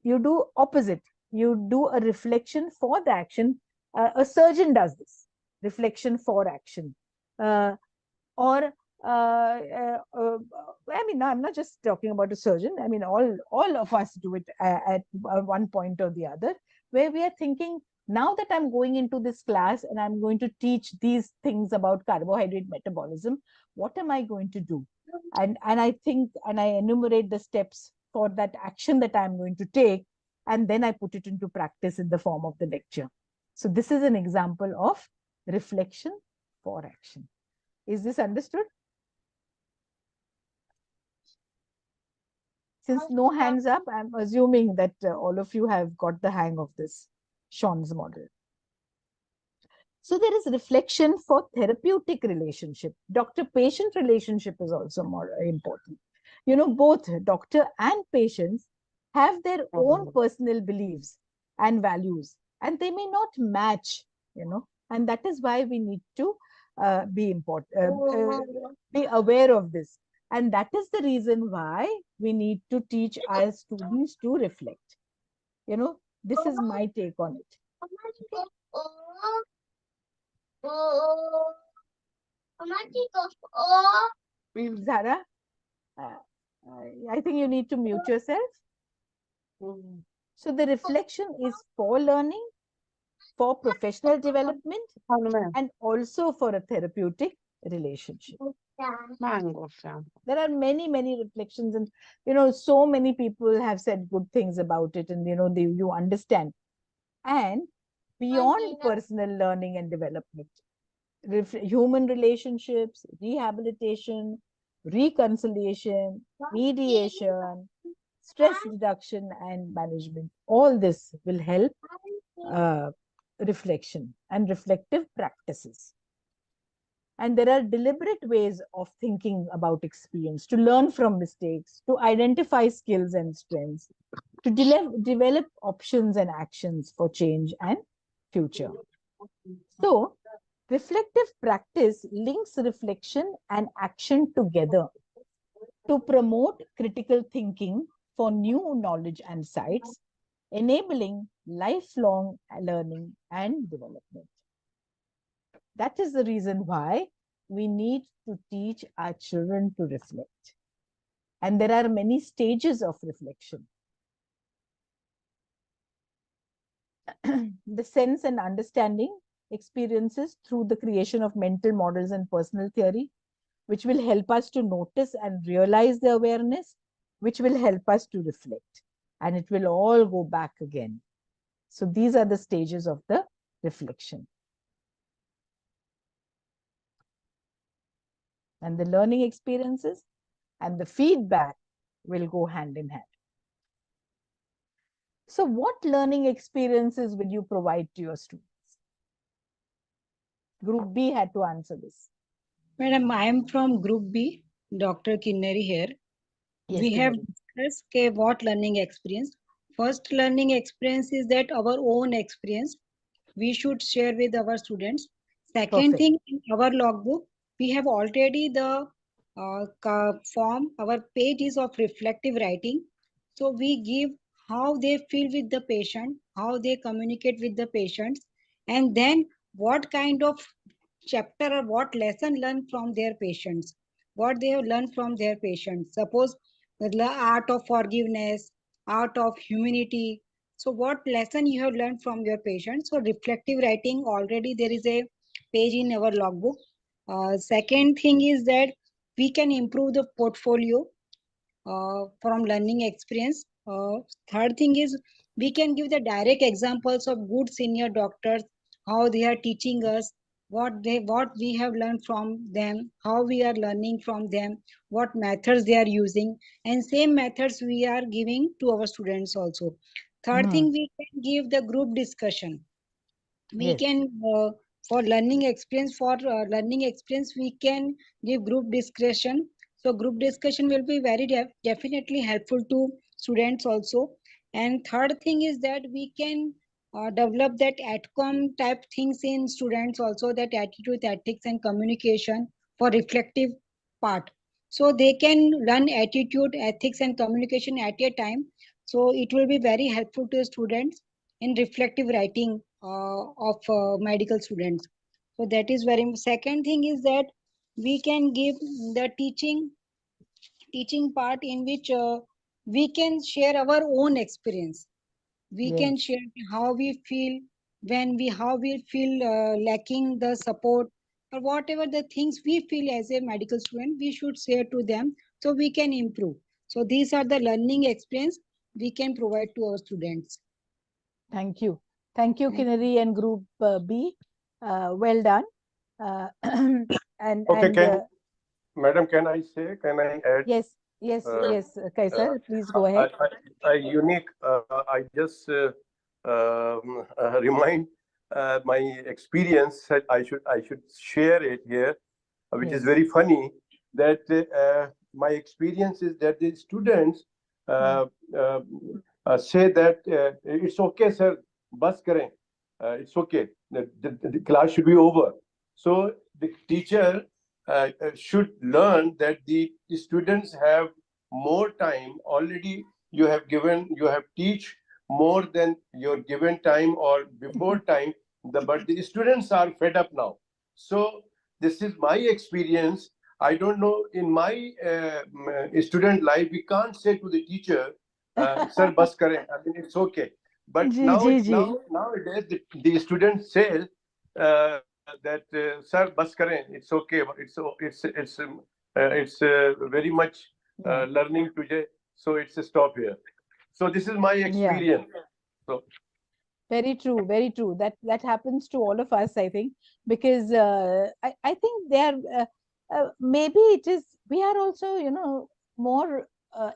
you do opposite. You do a reflection for the action. A surgeon does this, reflection for action. I mean, I'm not just talking about a surgeon. I mean, all of us do it at one point or the other, where we are thinking, now that I'm going into this class and I'm going to teach these things about carbohydrate metabolism, what am I going to do? And I think, and I enumerate the steps for that action that I'm going to take, and then I put it into practice in the form of the lecture. So this is an example of reflection for action. Is this understood? Since no hands up, I'm assuming that all of you have got the hang of this Sean's model. So there is reflection for therapeutic relationship. Doctor-patient relationship is also more important. Both doctor and patients have their own personal beliefs and values, and they may not match, and that is why we need to be aware of this. And that is the reason why we need to teach our students to reflect. This is my take on it. Zara, I think you need to mute yourself. So the reflection is for learning, for professional development, and also for a therapeutic relationship. There are many, many reflections, and so many people have said good things about it, and you understand. And beyond personal learning and development, human relationships, rehabilitation, reconciliation, mediation, stress reduction, and management, all this will help reflection and reflective practices. And there are deliberate ways of thinking about experience, to learn from mistakes, to identify skills and strengths, to develop options and actions for change and future. So, reflective practice links reflection and action together to promote critical thinking for new knowledge and insights, enabling lifelong learning and development. That is the reason why we need to teach our children to reflect. And there are many stages of reflection. The sense and understanding experiences through the creation of mental models and personal theory, which will help us to notice and realize the awareness, which will help us to reflect, and it will all go back again. So these are the stages of the reflection. And the learning experiences and the feedback will go hand in hand. So what learning experiences will you provide to your students? Group B had to answer this. Madam, I am from Group B, Dr. Kinneri here. Yes, We have Kinneri. discussed what learning experience. First learning experience is that our own experience we should share with our students. Second Perfect. thing, in our logbook, we have already the form, our pages of reflective writing. So we give how they feel with the patient, how they communicate with the patients, and then what kind of chapter or what lesson learned from their patients, what they have learned from their patients. Suppose the art of forgiveness, art of humanity. So what lesson you have learned from your patients? So reflective writing, already there is a page in our logbook. Second thing is that we can improve the portfolio from learning experience. Third thing is we can give the direct examples of good senior doctors, how they are teaching us, what we have learned from them, how we are learning from them, what methods they are using, and same methods we are giving to our students also. Third thing, we can give the group discussion. We Yes. can for learning experience we can give group discussion. So group discussion will be very definitely helpful to students also. And third thing is that we can develop that ATCOM type things in students also, that attitude, ethics and communication for reflective part. So they can learn attitude, ethics and communication at a time. So it will be very helpful to students in reflective writing of medical students. So that is very. Second thing is that we can give the teaching part in which we can share our own experience. We can share how we feel when how we feel lacking the support, or whatever the things we feel as a medical student, we should share to them so we can improve. So these are the learning experience we can provide to our students. Thank you. Thank you, Kinneri and Group B. Well done. Madam, can I add? Yes, Kaisar, please go ahead. I just remind my experience that I should share it here, which is very funny. That my experience is that the students say that it's okay, sir, bas karen. It's okay. The class should be over. So the teacher should learn that the students have more time already. You have teach more than your given time or before time. But the students are fed up now. So this is my experience. I don't know, in my student life, we can't say to the teacher, sir, bas kare. I mean, it's okay. But nowadays, the students say that, sir, bas kare, it's okay. It's very much learning today. So it's a stop here. So this is my experience. So. Very true, very true. That happens to all of us, I think, because I think they are maybe it is, we are also, more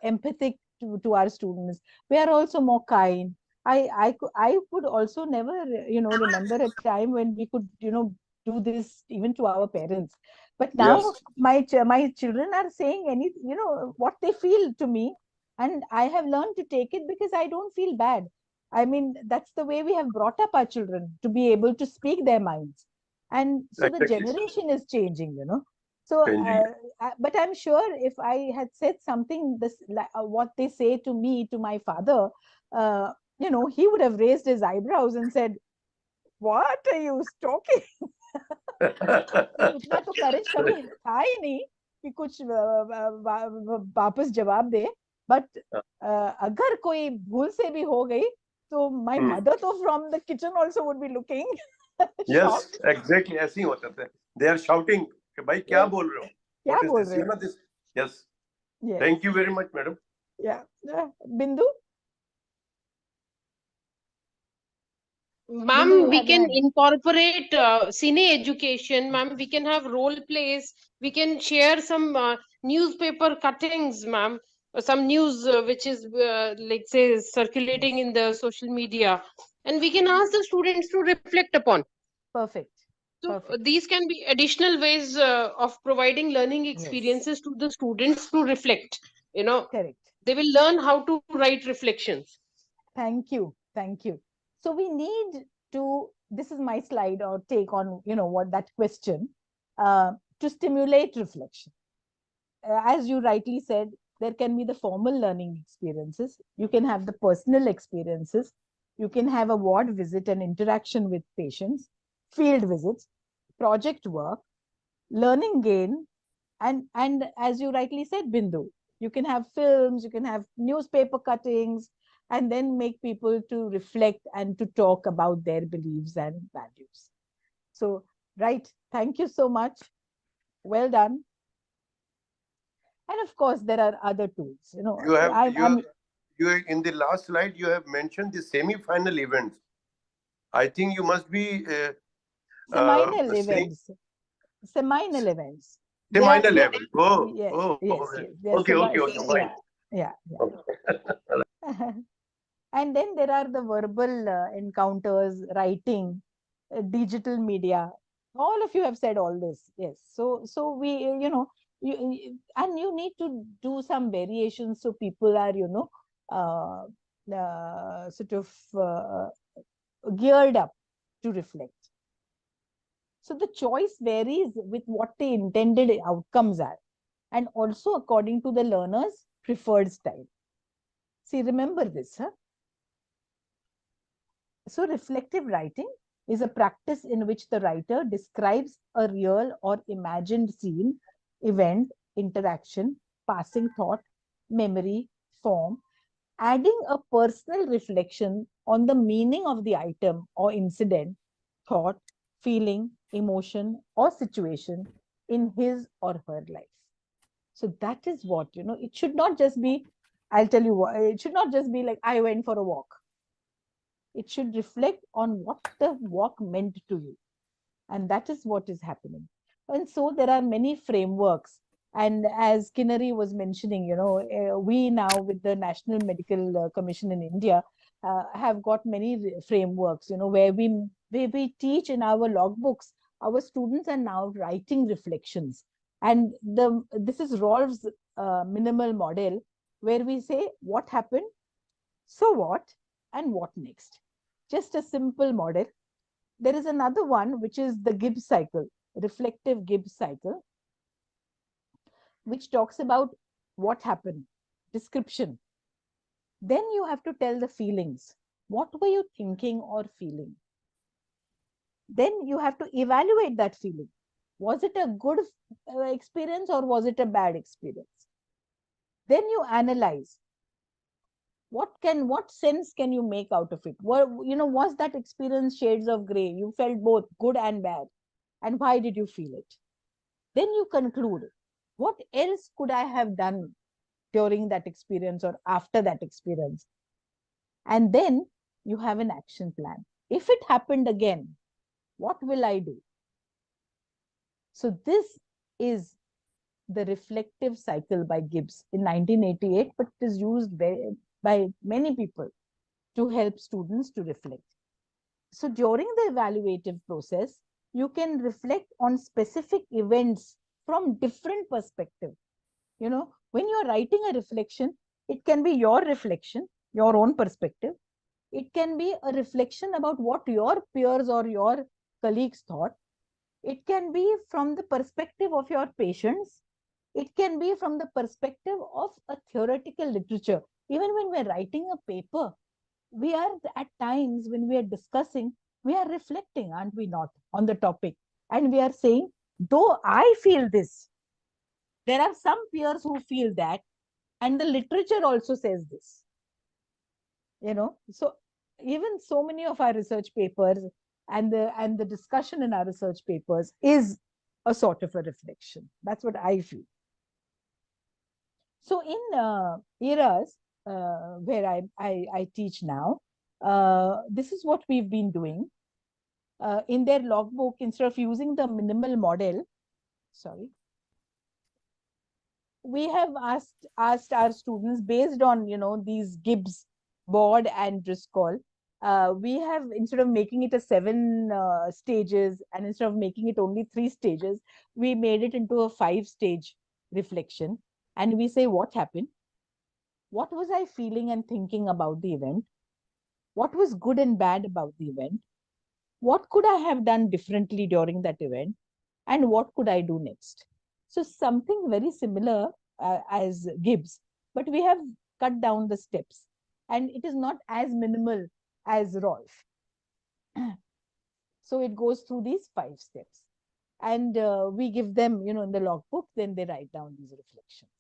empathic to our students. We are also more kind. I could also never, remember a time when we could, do this even to our parents. But now my children are saying what they feel to me, and I have learned to take it because I don't feel bad. I mean, that's the way we have brought up our children, to be able to speak their minds. And so the generation is changing, So, but I'm sure if I had said something, what they say to me, to my father, he would have raised his eyebrows and said, "What are you talking?" इतना तो courage कभी था ही नहीं कि कुछ वापस जवाब दे. But अगर कोई भूल से भी हो गई, so my mother, from the kitchen also would be looking. Yes, exactly. ऐसे ही होता है. They are shouting, कि भाई क्या बोल रहे हो? क्या बोल this? रहे हो? This. Yes. Yes. Thank you very much, madam. Yeah. Bindu? Ma'am, we can incorporate cine education. Ma'am, we can have role plays. We can share some newspaper cuttings, ma'am. Some news which is like say circulating in the social media, and we can ask the students to reflect upon. Perfect. So Perfect. these can be additional ways of providing learning experiences to the students to reflect. You know, Correct. they will learn how to write reflections. Thank you. Thank you. So we need to, this is my slide or take on, what that question, to stimulate reflection. As you rightly said, there can be the formal learning experiences. You can have the personal experiences. You can have a ward visit and interaction with patients, field visits, project work, learning gain, and as you rightly said, Bindu, you can have films, you can have newspaper cuttings, and then make people to reflect and to talk about their beliefs and values. So, right, thank you so much. Well done. And of course, there are other tools. You have in the last slide, you have mentioned the semi-final events. I think you must be seminal events. Seminal events. Seminal events. Okay. Yeah. And then there are the verbal encounters, writing, digital media. All of you have said all this. Yes. So we, and you need to do some variations so people are, sort of geared up to reflect. So the choice varies with what the intended outcomes are, and also according to the learner's preferred style. See, remember this, huh? So reflective writing is a practice in which the writer describes a real or imagined scene, event, interaction, passing thought, memory, form, adding a personal reflection on the meaning of the item or incident, thought, feeling, emotion, or situation in his or her life. So that is what, it should not just be, I'll tell you what, it should not just be like, I went for a walk. It should reflect on what the walk meant to you. And that is what is happening. And so there are many frameworks. And as Kinnari was mentioning, we now with the National Medical Commission in India have got many frameworks, where we teach in our logbooks. Our students are now writing reflections. And this is Rolf's minimal model, where we say what happened, so what, and what next. Just a simple model. There is another one, which is the Gibbs cycle, reflective Gibbs cycle, which talks about what happened, description. Then you have to tell the feelings. What were you thinking or feeling? Then you have to evaluate that feeling. Was it a good experience or was it a bad experience? Then you analyze. What sense can you make out of it? Was that experience shades of gray? You felt both good and bad. And why did you feel it? Then you conclude, what else could I have done during that experience or after that experience? And then you have an action plan. If it happened again, what will I do? So this is the reflective cycle by Gibbs in 1988, but it is used by many people to help students to reflect. So during the evaluative process, you can reflect on specific events from different perspectives. When you're writing a reflection, it can be your reflection, your own perspective. It can be a reflection about what your peers or your colleagues thought. It can be from the perspective of your patients. It can be from the perspective of a theoretical literature. Even when we're writing a paper, we are at times when we are discussing, we are reflecting, aren't we not, on the topic? And we are saying, though I feel this, there are some peers who feel that, and the literature also says this. So even so many of our research papers and the discussion in our research papers is a sort of a reflection. That's what I feel. So in eras where I teach now, this is what we've been doing. In their logbook, instead of using the minimal model, we have asked our students, based on these Gibbs, Board, and Driscoll, we have, instead of making it a 7 stages, and instead of making it only 3 stages, we made it into a 5-stage reflection. And we say, what happened? What was I feeling and thinking about the event? What was good and bad about the event? What could I have done differently during that event? And what could I do next? So something very similar as Gibbs, but we have cut down the steps, and it is not as minimal as Rolf. So it goes through these 5 steps, and we give them, in the logbook, then they write down these reflections.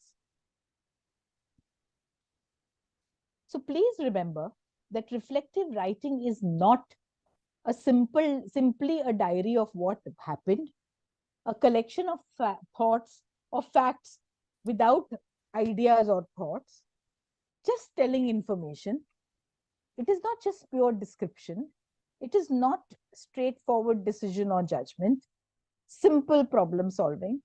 So please remember that reflective writing is not a simply a diary of what happened, a collection of thoughts or facts without ideas or thoughts, just telling information. It is not just pure description. It is not straightforward decision or judgment, simple problem solving,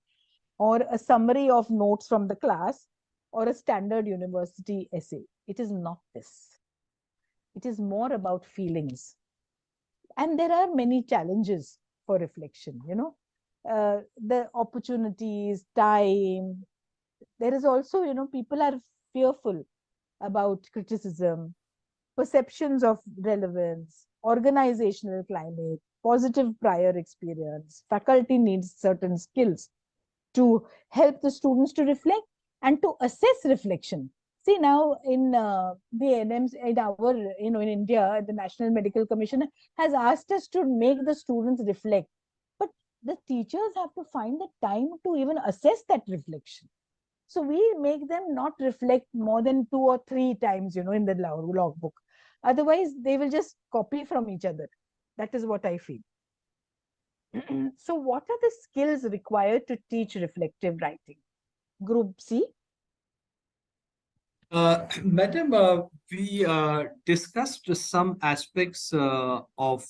or a summary of notes from the class, or a standard university essay. It is not this. It is more about feelings. And there are many challenges for reflection, the opportunities, time. There is also, people are fearful about criticism, perceptions of relevance, organizational climate, positive prior experience. Faculty needs certain skills to help the students to reflect and to assess reflection. See, now in the NMs, in India, the National Medical Commission has asked us to make the students reflect. But the teachers have to find the time to even assess that reflection. So we make them not reflect more than 2 or 3 times, in the logbook. Otherwise, they will just copy from each other. That is what I feel. So what are the skills required to teach reflective writing? Group C. Madam, we discussed some aspects of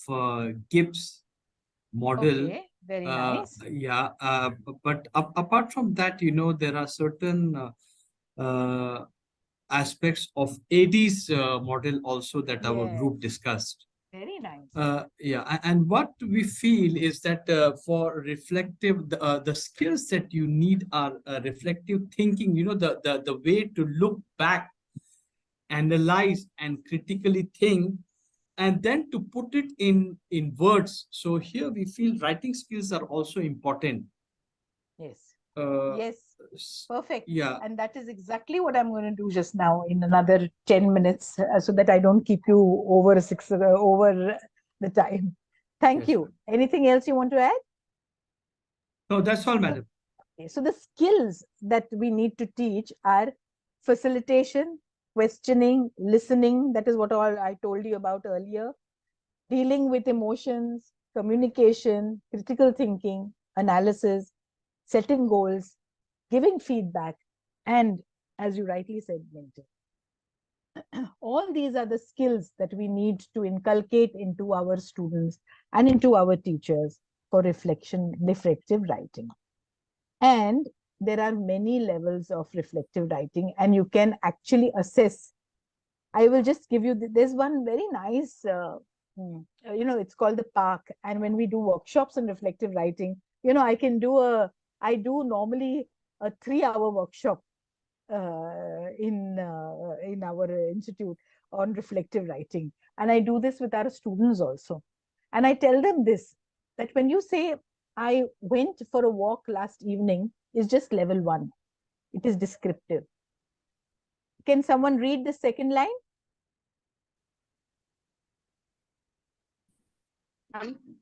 Gibbs model. Okay, very nice. Yeah, but apart from that, there are certain aspects of AD's model also that our group discussed. Very nice. Yeah, and what we feel is that for reflective, the skills that you need are reflective thinking, the way to look back, analyze, and critically think, and then to put it in words. So here we feel writing skills are also important. Yes. Yes. Perfect. Yeah. And that is exactly what I'm going to do just now in another 10 minutes, so that I don't keep you over the time. Thank you. Anything else you want to add? No, that's all, madam. Okay. So the skills that we need to teach are facilitation, questioning, listening. That is what all I told you about earlier. Dealing with emotions, communication, critical thinking, analysis, setting goals, giving feedback, and, as you rightly said, mentor. All these are the skills that we need to inculcate into our students and into our teachers for reflective writing. And there are many levels of reflective writing, and you can actually assess. I will just give you, there's one very nice, it's called the PARC. And when we do workshops on reflective writing, I do normally a 3-hour workshop in our institute on reflective writing. And I do this with our students also. And I tell them this, that when you say, I went for a walk last evening, is just level 1. It is descriptive. Can someone read the second line?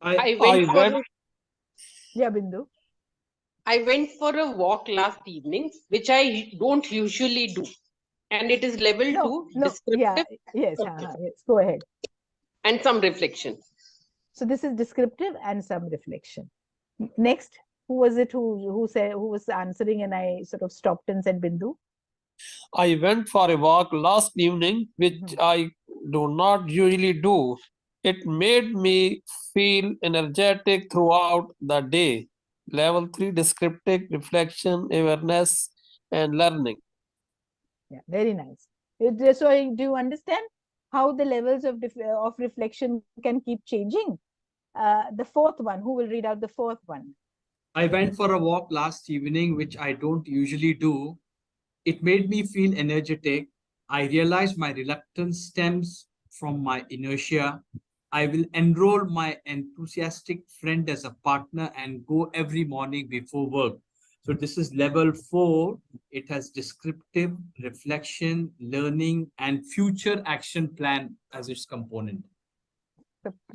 I went Yeah, Bindu. I went for a walk last evening, which I don't usually do. And it is level 2, descriptive. Yeah, yes, yes, go ahead. And some reflection. So this is descriptive and some reflection. Next, Who was it who was answering, and I sort of stopped and said, Bindu? I went for a walk last evening, which I do not usually do. It made me feel energetic throughout the day. Level 3 descriptive reflection, awareness, and learning. Yeah, very nice. So do you understand how the levels of reflection can keep changing? The fourth one, who will read out the fourth one? I went for a walk last evening, which I don't usually do. It made me feel energetic. I realized my reluctance stems from my inertia. I will enroll my enthusiastic friend as a partner and go every morning before work. So this is level 4. It has descriptive, reflection, learning, and future action plan as its component.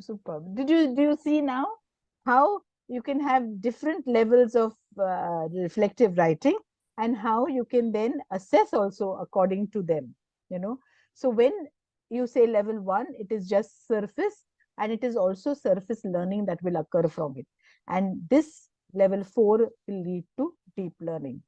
Superb. Do you see now how you can have different levels of reflective writing, and how you can then assess also according to them, you know? So when you say level 1, it is just surface, and it is also surface learning that will occur from it. And this level 4 will lead to deep learning.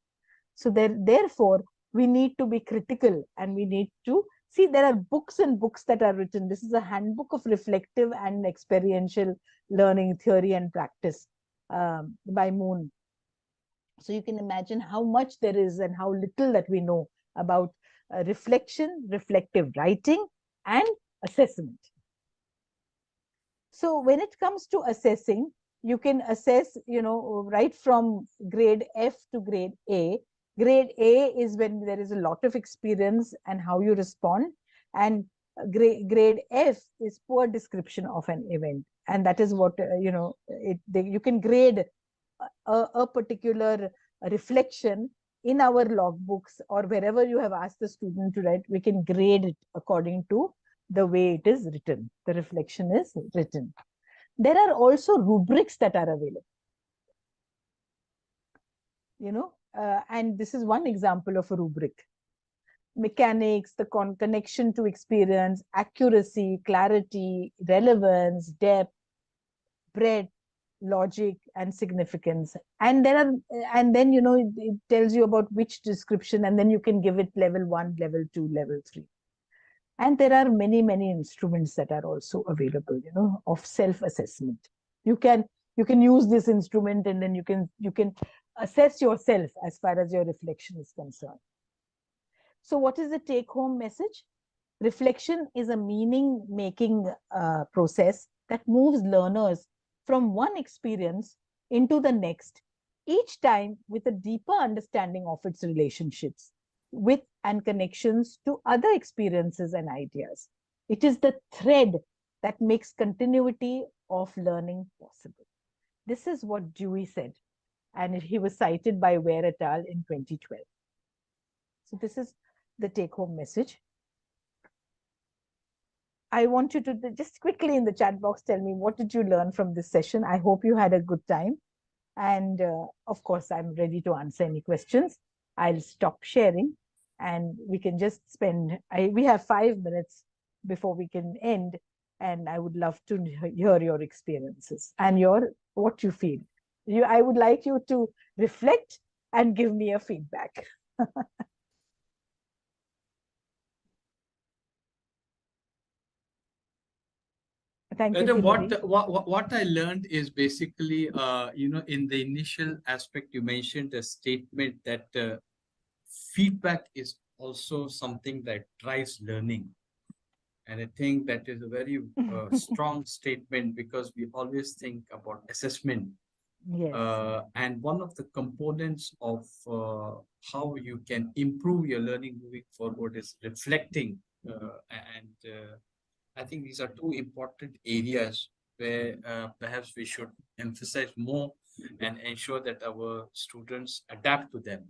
So therefore, we need to be critical, and we need to see there are books and books that are written. This is a handbook of reflective and experiential learning theory and practice by Moon. So you can imagine how much there is and how little that we know about reflection, reflective writing, and assessment. So when it comes to assessing, you can assess, right from grade F to grade A. Grade A is when there is a lot of experience and how you respond. And grade F is poor description of an event. And that is what, you can grade a particular reflection in our logbooks, or wherever you have asked the student to write, we can grade it according to the way it is written. The reflection is written. There are also rubrics that are available. And this is one example of a rubric. Mechanics, the connection to experience, accuracy, clarity, relevance, depth, breadth, logic, and significance. And then it tells you about which description, and then you can give it level 1, level 2, level 3. And there are many, many instruments that are also available, of self-assessment. You can use this instrument, and then you can assess yourself as far as your reflection is concerned. So what is the take-home message? Reflection is a meaning-making process that moves learners from one experience into the next, each time with a deeper understanding of its relationships with and connections to other experiences and ideas. It is the thread that makes continuity of learning possible. This is what Dewey said, and he was cited by Ware et al. In 2012. So this is the take-home message. I want you to just quickly in the chat box tell me, what did you learn from this session? I hope you had a good time. And of course, I'm ready to answer any questions. I'll stop sharing, and we can just spend, we have 5 minutes before we can end, and I would love to hear your experiences and what you feel. I would like you to reflect and give me a feedback. Thank you. Madam, what I learned is basically, in the initial aspect, you mentioned a statement that feedback is also something that drives learning. And I think that is a very strong statement, because we always think about assessment. Yes. And one of the components of how you can improve your learning moving forward is reflecting. I think these are two important areas where perhaps we should emphasize more and ensure that our students adapt to them.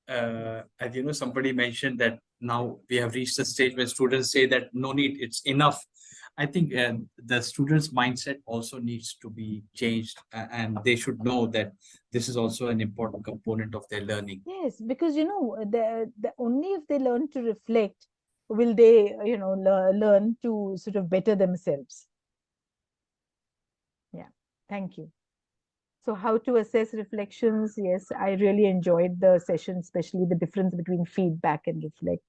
As somebody mentioned that now we have reached a stage where students say that no need, it's enough. I think the students' mindset also needs to be changed, and they should know that this is also an important component of their learning. Yes, because the only if they learn to reflect will they learn to sort of better themselves. Yeah, thank you. So how to assess reflections? Yes, I really enjoyed the session, especially the difference between feedback and reflect.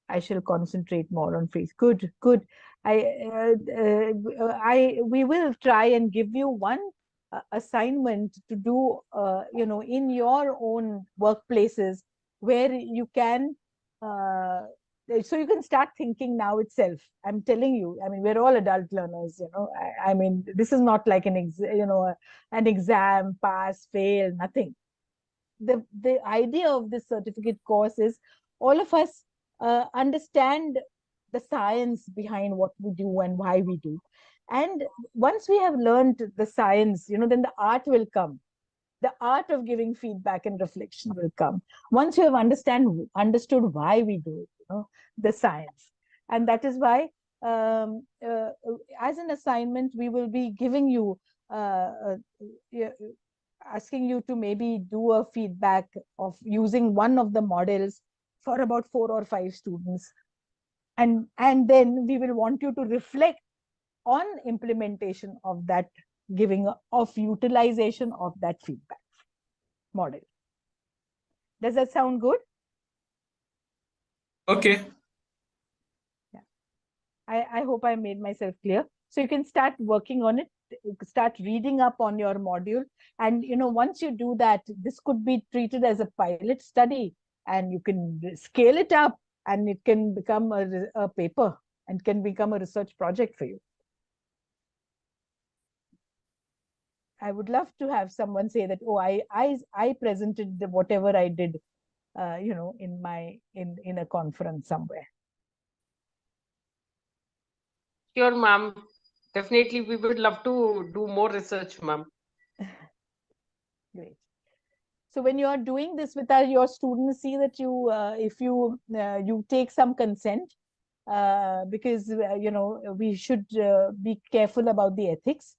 I shall concentrate more on phrase. Good, good. We will try and give you one assignment to do, in your own workplaces where you can, so you can start thinking now itself. I'm telling you, I mean, we're all adult learners, I mean, this is not like an exam, pass, fail, nothing. The idea of this certificate course is all of us understand the science behind what we do and why we do. And once we have learned the science, then the art will come. The art of giving feedback and reflection will come. Once you have understood why we do it, the science. And that is why, as an assignment, we will be giving you, asking you to maybe do a feedback of using one of the models for about 4 or 5 students. And then we will want you to reflect on implementation of that, of utilization of that feedback model. Does that sound good? Okay. Yeah. I hope I made myself clear. So you can start working on it, start reading up on your module. And, once you do that, this could be treated as a pilot study, and you can scale it up, and it can become a paper and can become a research project for you. I would love to have someone say that, oh, I presented whatever I did, in a conference somewhere. Sure, ma'am. Definitely, we would love to do more research, ma'am. Great. So when you are doing this with your students, see that you, if you take some consent, because we should be careful about the ethics.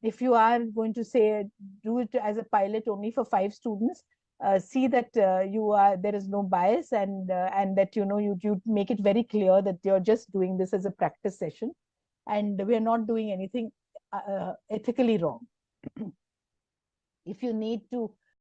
If you are going to say do it as a pilot only for 5 students, see that there is no bias, and that you make it very clear that you're just doing this as a practice session, and we are not doing anything ethically wrong. If you need to